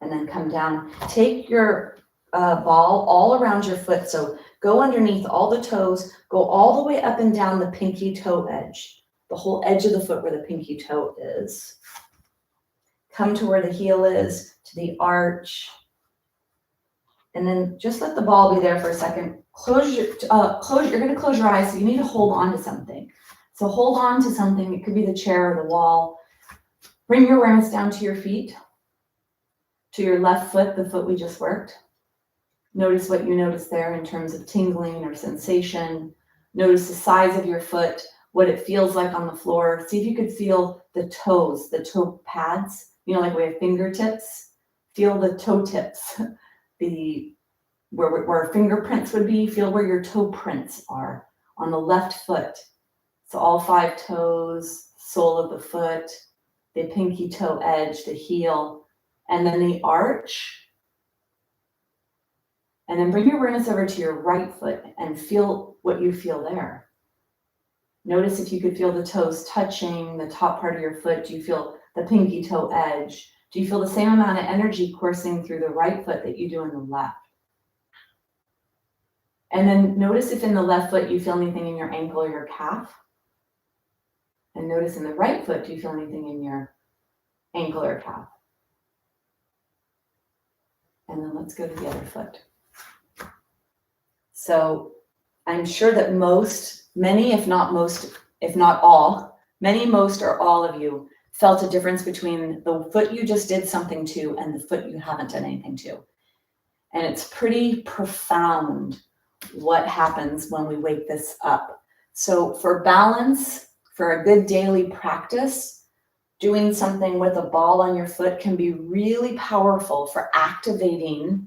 And then come down. Take your ball all around your foot. So go underneath all the toes, go all the way up and down the pinky toe edge, the whole edge of the foot where the pinky toe is. Come to where the heel is, to the arch. And then just let the ball be there for a second. You're going to close your eyes, so you need to hold on to something. So hold on to something. It could be the chair or the wall. Bring your awareness down to your feet, to your left foot, the foot we just worked. Notice what you notice there in terms of tingling or sensation. Notice the size of your foot, what it feels like on the floor. See if you could feel the toes, the toe pads, like we have fingertips. Feel the toe tips, where fingerprints would be. Feel where your toe prints are on the left foot. So all 5 toes, sole of the foot, the pinky toe edge, the heel, and then the arch. And then bring your awareness over to your right foot and feel what you feel there. Notice if you could feel the toes touching the top part of your foot. Do you feel the pinky toe edge? Do you feel the same amount of energy coursing through the right foot that you do in the left? And then notice if in the left foot you feel anything in your ankle or your calf. And notice in the right foot, do you feel anything in your ankle or calf? And then let's go to the other foot. So I'm sure that many, if not most if not all, many, most, or all of you felt a difference between the foot you just did something to and the foot you haven't done anything to. And it's pretty profound what happens when we wake this up. So for balance, for a good daily practice, doing something with a ball on your foot can be really powerful for activating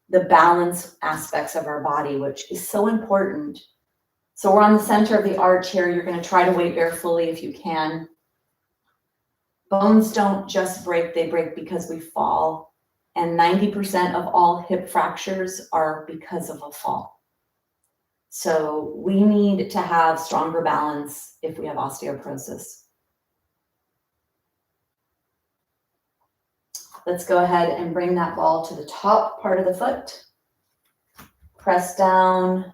the balance aspects of our body, which is so important. So we're on the center of the arch here. You're going to try to weight bear fully if you can. Bones don't just break, they break because we fall. And 90% of all hip fractures are because of a fall. So we need to have stronger balance if we have osteoporosis. Let's go ahead and bring that ball to the top part of the foot. Press down.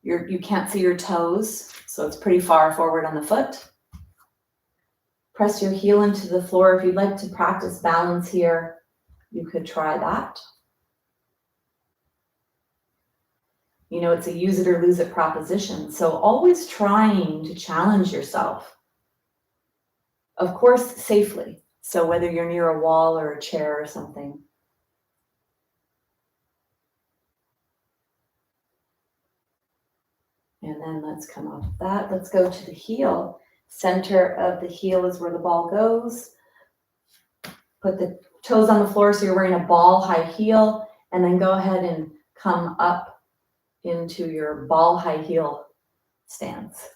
You can't see your toes, so it's pretty far forward on the foot. Press your heel into the floor. If you'd like to practice balance here, you could try that. You know, it's a use it or lose it proposition. So always trying to challenge yourself. Of course, safely. So whether you're near a wall or a chair or something. And then let's come off that. Let's go to the heel. Center of the heel is where the ball goes. Put the toes on the floor so you're wearing a ball high heel, and then go ahead and come up into your ball high heel stance.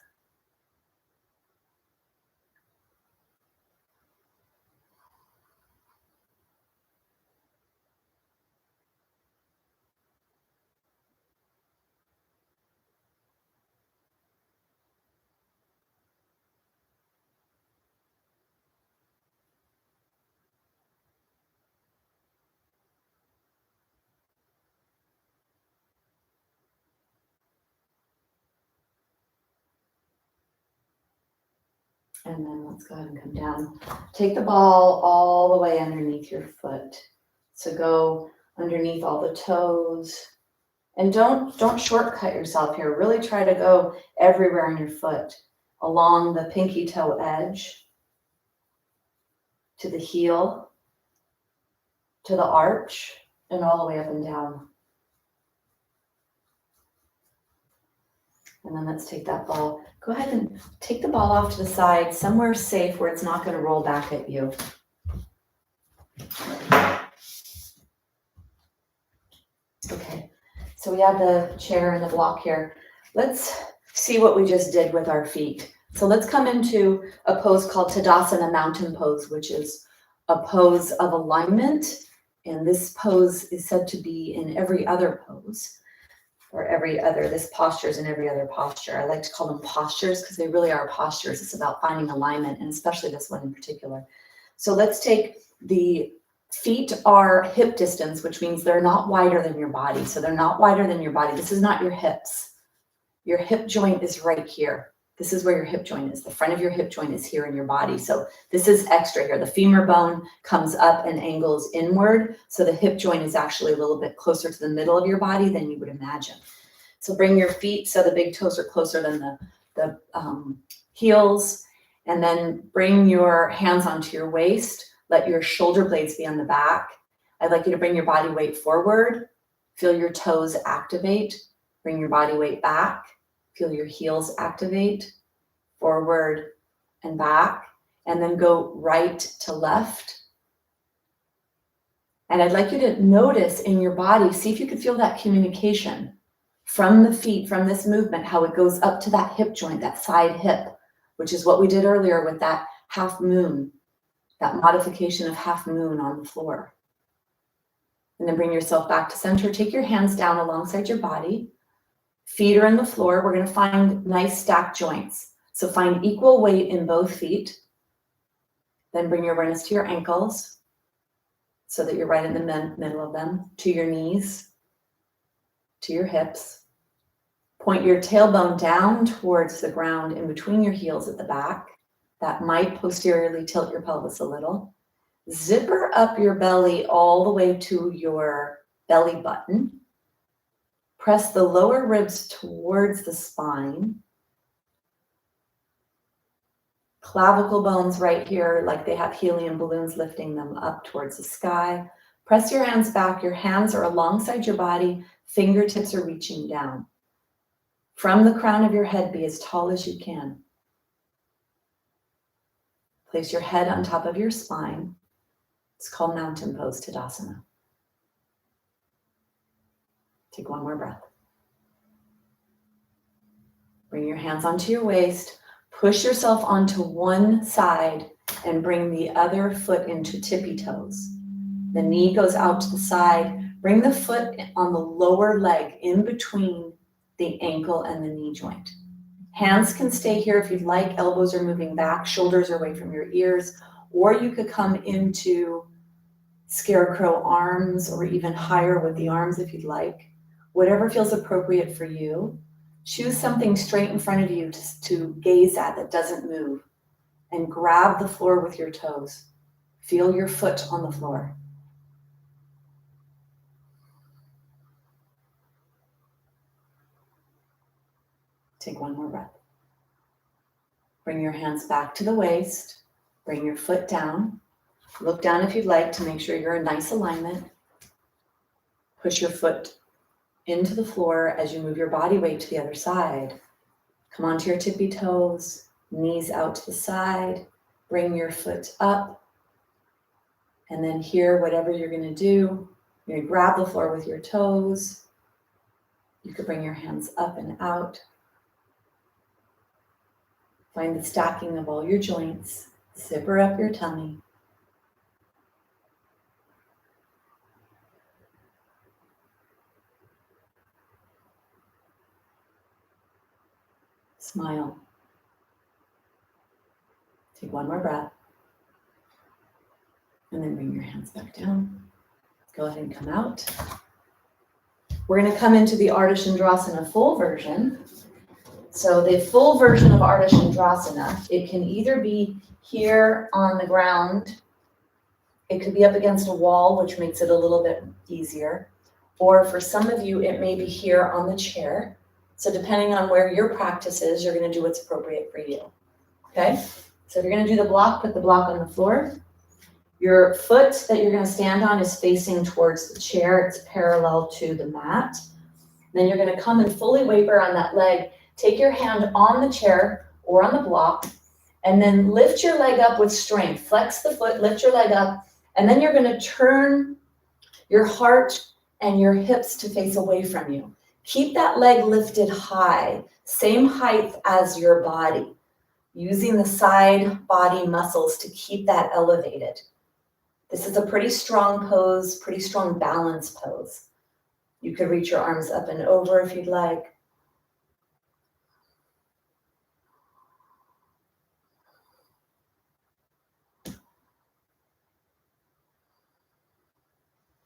And then let's go ahead and come down. Take the ball all the way underneath your foot. So go underneath all the toes. And don't shortcut yourself here. Really try to go everywhere on your foot. Along the pinky toe edge, to the heel, to the arch, and all the way up and down. And then let's take that ball. Go ahead and take the ball off to the side, somewhere safe where it's not going to roll back at you. Okay, so we have the chair and the block here. Let's see what we just did with our feet. So let's come into a pose called Tadasana, mountain pose, which is a pose of alignment. And this pose is said to be in every other pose. Or every other, this posture is in every other posture. I like to call them postures because they really are postures. It's about finding alignment, and especially this one in particular. So let's take the feet are hip distance, which means they're not wider than your body. So they're not wider than your body. This is not your hips. Your hip joint is right here. This is where your hip joint is. The front of your hip joint is here in your body. So this is extra here. The femur bone comes up and angles inward. So the hip joint is actually a little bit closer to the middle of your body than you would imagine. So bring your feet so the big toes are closer than the heels. And then bring your hands onto your waist. Let your shoulder blades be on the back. I'd like you to bring your body weight forward. Feel your toes activate. Bring your body weight back. Feel your heels activate, forward and back, and then go right to left. And I'd like you to notice in your body, see if you can feel that communication from the feet, from this movement, how it goes up to that hip joint, that side hip, which is what we did earlier with that half moon, that modification of half moon on the floor. And then bring yourself back to center. Take your hands down alongside your body. Feet are in the floor. We're going to find nice stacked joints. So find equal weight in both feet. Then bring your awareness to your ankles so that you're right in the middle of them, to your knees, to your hips. Point your tailbone down towards the ground in between your heels at the back. That might posteriorly tilt your pelvis a little. Zipper up your belly all the way to your belly button. Press the lower ribs towards the spine. Clavicle bones right here, like they have helium balloons lifting them up towards the sky. Press your hands back. Your hands are alongside your body. Fingertips are reaching down. From the crown of your head, be as tall as you can. Place your head on top of your spine. It's called Mountain Pose, Tadasana. Take one more breath. Bring your hands onto your waist. Push yourself onto one side and bring the other foot into tippy toes. The knee goes out to the side. Bring the foot on the lower leg in between the ankle and the knee joint. Hands can stay here if you'd like. Elbows are moving back. Shoulders are away from your ears. Or you could come into scarecrow arms or even higher with the arms if you'd like. Whatever feels appropriate for you. Choose something straight in front of you to gaze at that doesn't move. And grab the floor with your toes. Feel your foot on the floor. Take one more breath. Bring your hands back to the waist. Bring your foot down. Look down if you'd like to make sure you're in nice alignment. Push your foot into the floor as you move your body weight to the other side. Come onto your tippy toes, knees out to the side. Bring your foot up. And then here, whatever you're going to do, you're going to grab the floor with your toes. You could bring your hands up and out. Find the stacking of all your joints. Zipper up your tummy. Smile. Take one more breath. And then bring your hands back down. Go ahead and come out. We're going to come into the Ardha Chandrasana full version. So the full version of Ardha Chandrasana, it can either be here on the ground, it could be up against a wall, which makes it a little bit easier. Or for some of you, it may be here on the chair. So depending on where your practice is, you're going to do what's appropriate for you. Okay? So if you're going to do the block, put the block on the floor. Your foot that you're going to stand on is facing towards the chair. It's parallel to the mat. Then you're going to come and fully waver on that leg. Take your hand on the chair or on the block, and then lift your leg up with strength. Flex the foot, lift your leg up, and then you're going to turn your heart and your hips to face away from you. Keep that leg lifted high, same height as your body, using the side body muscles to keep that elevated. This is a pretty strong pose, pretty strong balance pose. You could reach your arms up and over if you'd like.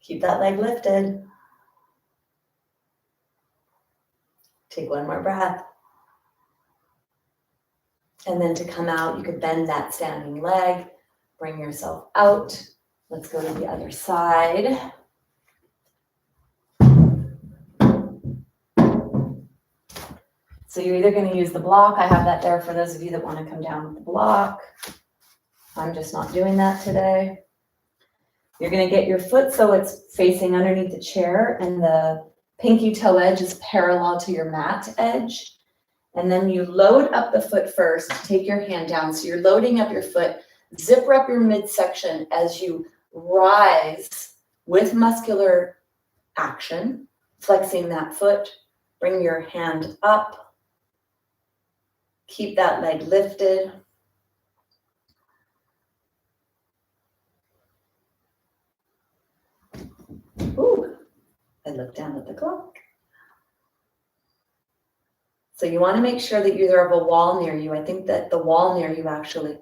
Keep that leg lifted. Take one more breath. And then to come out, you could bend that standing leg, bring yourself out. Let's go to the other side. So you're either going to use the block. I have that there for those of you that want to come down with the block. I'm just not doing that today. You're going to get your foot so it's facing underneath the chair and the pinky toe edge is parallel to your mat edge. And then you load up the foot first. Take your hand down. So you're loading up your foot. Zipper up your midsection as you rise with muscular action, flexing that foot. Bring your hand up. Keep that leg lifted. Ooh, I looked down at the clock. So you want to make sure that you either have a wall near you. I think that the wall near you actually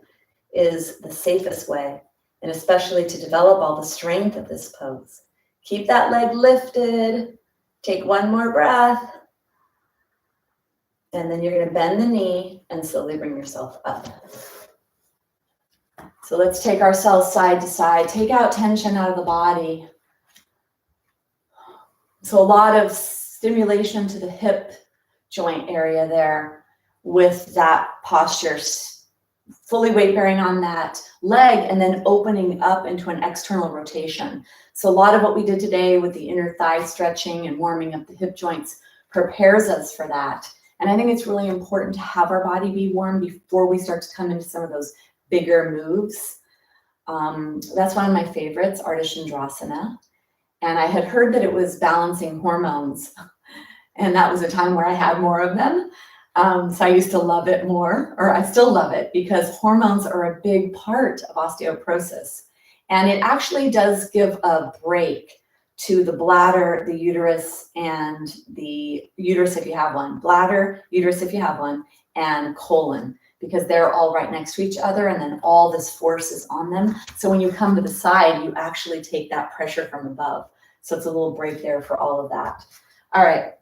is the safest way, and especially to develop all the strength of this pose. Keep that leg lifted. Take one more breath. And then you're going to bend the knee and slowly bring yourself up. So let's take ourselves side to side. Take out tension out of the body. So a lot of stimulation to the hip joint area there with that posture. fully weight bearing on that leg and then opening up into an external rotation. So a lot of what we did today with the inner thigh stretching and warming up the hip joints prepares us for that. And I think it's really important to have our body be warm before we start to come into some of those bigger moves. That's one of my favorites, Andrasana. And I had heard that it was balancing hormones. And that was a time where I had more of them. So I used to love it more, or I still love it, because hormones are a big part of osteoporosis. And it actually does give a break to the bladder, the uterus, and the uterus if you have one, bladder, uterus if you have one, and colon, because they're all right next to each other, and then all this force is on them. So when you come to the side, you actually take that pressure from above. So it's a little break there for all of that. All right.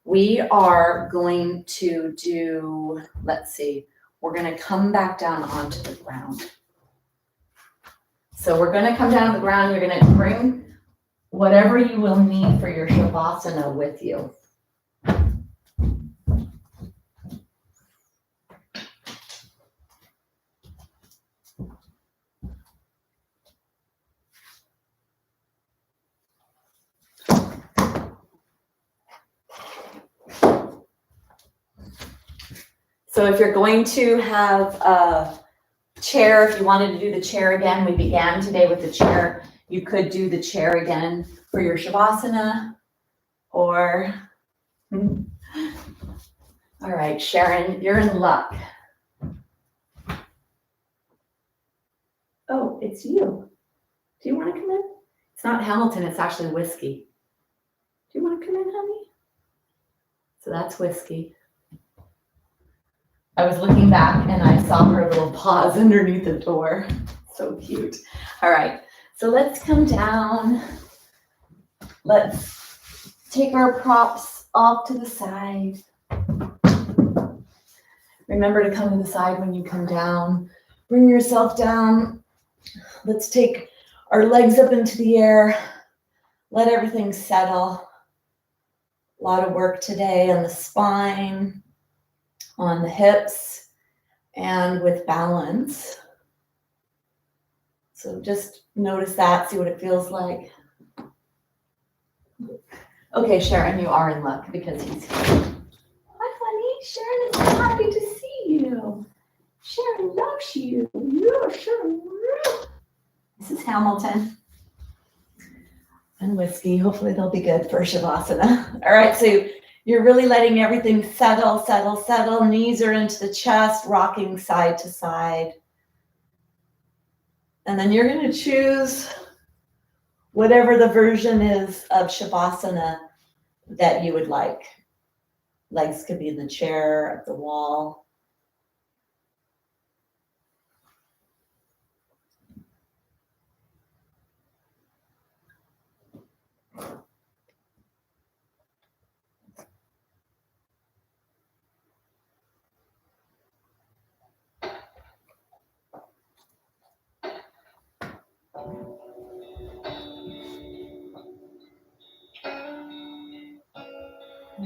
We are going to do, let's see, we're going to come back down onto the ground. So we're going to come down to the ground. You're going to bring whatever you will need for your Shavasana with you. So if you're going to have a chair, if you wanted to do the chair again, we began today with the chair. You could do the chair again for your Shavasana, or, all right, Sharon, you're in luck. Oh, it's you. Do you want to come in? It's not Hamilton, it's actually Whiskey. Do you want to come in, honey? So that's Whiskey. I was looking back and I saw her little paws underneath the door. So cute. All right, so let's come down. Let's take our props off to the side. Remember to come to the side when you come down. Bring yourself down. Let's take our legs up into the air. Let everything settle. A lot of work today on the spine, on the hips, and with balance. So just notice that, see what it feels like. Okay, Sharon, you are in luck because he's here. Hi, honey. Sharon is so happy to see you. Sharon loves you. Yeah, Sharon. This is Hamilton and Whiskey. Hopefully they'll be good for Shavasana. All right, so you're really letting everything settle, settle, settle. Knees are into the chest, rocking side to side. And then you're going to choose whatever the version is of Shavasana that you would like. Legs could be in the chair, at the wall.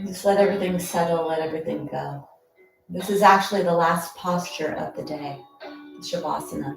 Just let everything settle, let everything go. This is actually the last posture of the day, Shavasana.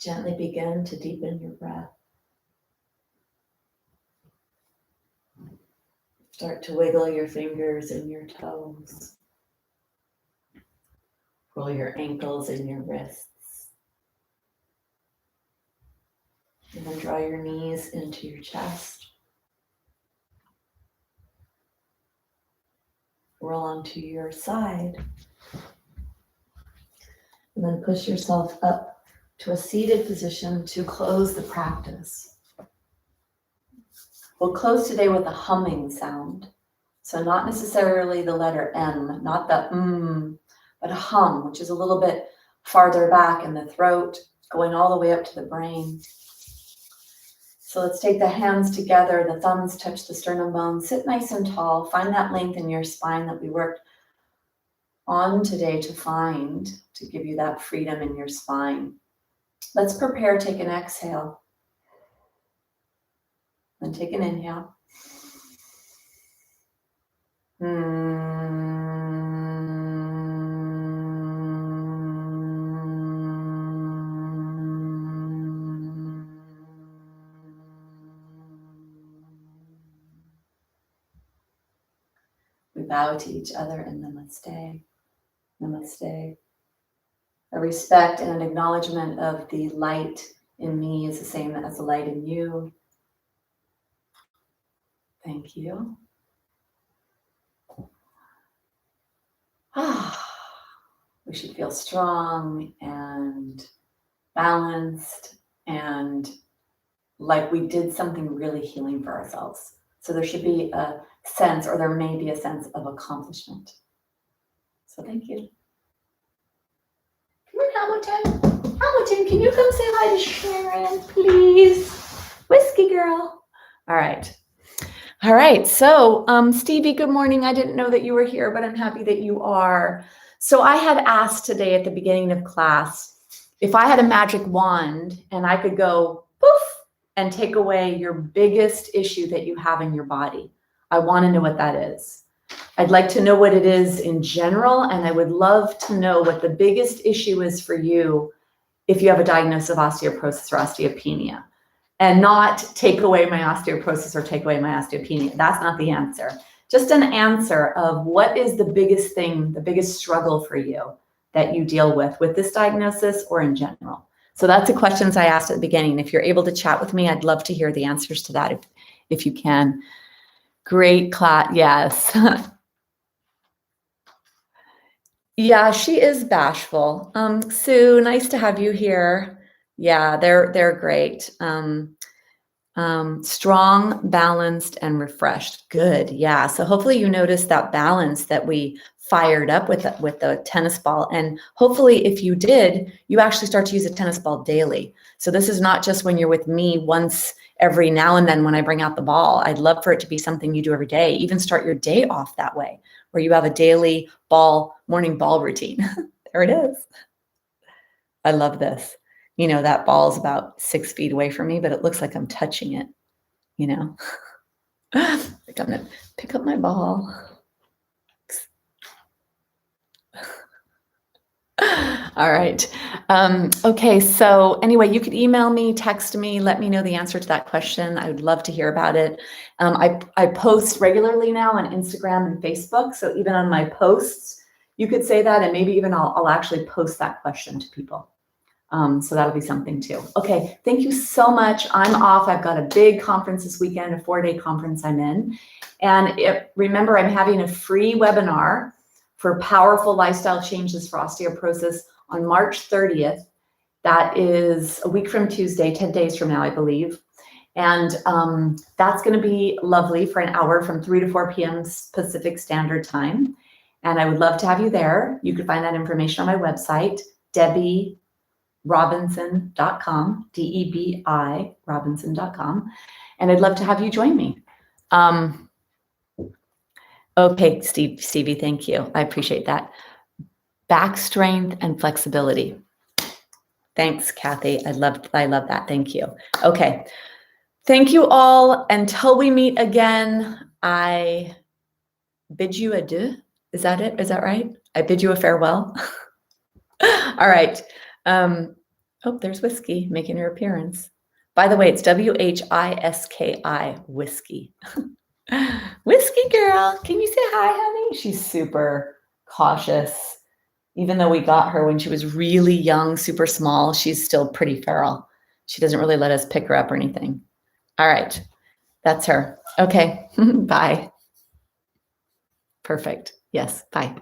Gently begin to deepen your breath. Start to wiggle your fingers and your toes. Roll your ankles and your wrists. And then draw your knees into your chest. Roll onto your side. And then push yourself up to a seated position to close the practice. We'll close today with a humming sound. So not necessarily the letter M, not the but a hum, which is a little bit farther back in the throat, going all the way up to the brain. So let's take the hands together, the thumbs touch the sternum bone, sit nice and tall, find that length in your spine that we worked on today to give you that freedom in your spine. Let's prepare, take an exhale. Then take an inhale. We bow to each other in namaste. Namaste. A respect and an acknowledgement of the light in me is the same as the light in you. Thank you. We should feel strong and balanced and like we did something really healing for ourselves. So there should be a sense, or there may be a sense of accomplishment. So thank you. Come on, Hamilton. Hamilton, can you come say hi to Sharon, please? Whiskey girl. All right. All right. So, Stevie, good morning. I didn't know that you were here, but I'm happy that you are. So I had asked today at the beginning of class, if I had a magic wand and I could go poof and take away your biggest issue that you have in your body. I want to know what that is. I'd like to know what it is in general, and I would love to know what the biggest issue is for you if you have a diagnosis of osteoporosis or osteopenia. And not take away my osteoporosis or take away my osteopenia. That's not the answer. Just an answer of what is the biggest thing, the biggest struggle for you that you deal with this diagnosis or in general. So that's the questions I asked at the beginning. If you're able to chat with me, I'd love to hear the answers to that if you can. Great class, yes. Yeah, she is bashful. Sue, nice to have you here. Yeah, they're great. Strong, balanced, and refreshed. Good. Yeah. So hopefully you noticed that balance that we fired up with the tennis ball. And hopefully if you did, you actually start to use a tennis ball daily. So this is not just when you're with me once every now and then when I bring out the ball. I'd love for it to be something you do every day. Even start your day off that way, where you have a daily morning ball routine. There it is. I love this. You know, that ball's about 6 feet away from me, but it looks like I'm touching it, you know. Like I'm gonna pick up my ball. All right. Okay, so anyway, you could email me, text me, let me know the answer to that question. I would love to hear about it. I post regularly now on Instagram and Facebook, so even on my posts, you could say that, and maybe even I'll actually post that question to people. So that'll be something too. Okay, thank you so much. I'm off. I've got a big conference this weekend, a 4-day conference I'm in. And remember, I'm having a free webinar for powerful lifestyle changes for osteoporosis on March 30th. That is a week from Tuesday, 10 days from now, I believe. And that's going to be lovely for an hour from 3 to 4 p.m. Pacific Standard Time. And I would love to have you there. You can find that information on my website, DebbieRobinson.com, DEBI Robinson.com. And I'd love to have you join me. Okay, Stevie, thank you. I appreciate that. Back strength and flexibility. Thanks, Kathy. I love that. Thank you. Okay. Thank you all. Until we meet again, I bid you adieu. Is that it? Is that right? I bid you a farewell. All right. Oh, there's Whiskey making her appearance. By the way, it's WHISKI, Whiskey. Whiskey girl, can you say hi, honey? She's super cautious. Even though we got her when she was really young, super small, she's still pretty feral. She doesn't really let us pick her up or anything. All right, that's her. Okay, bye. Perfect. Yes, bye.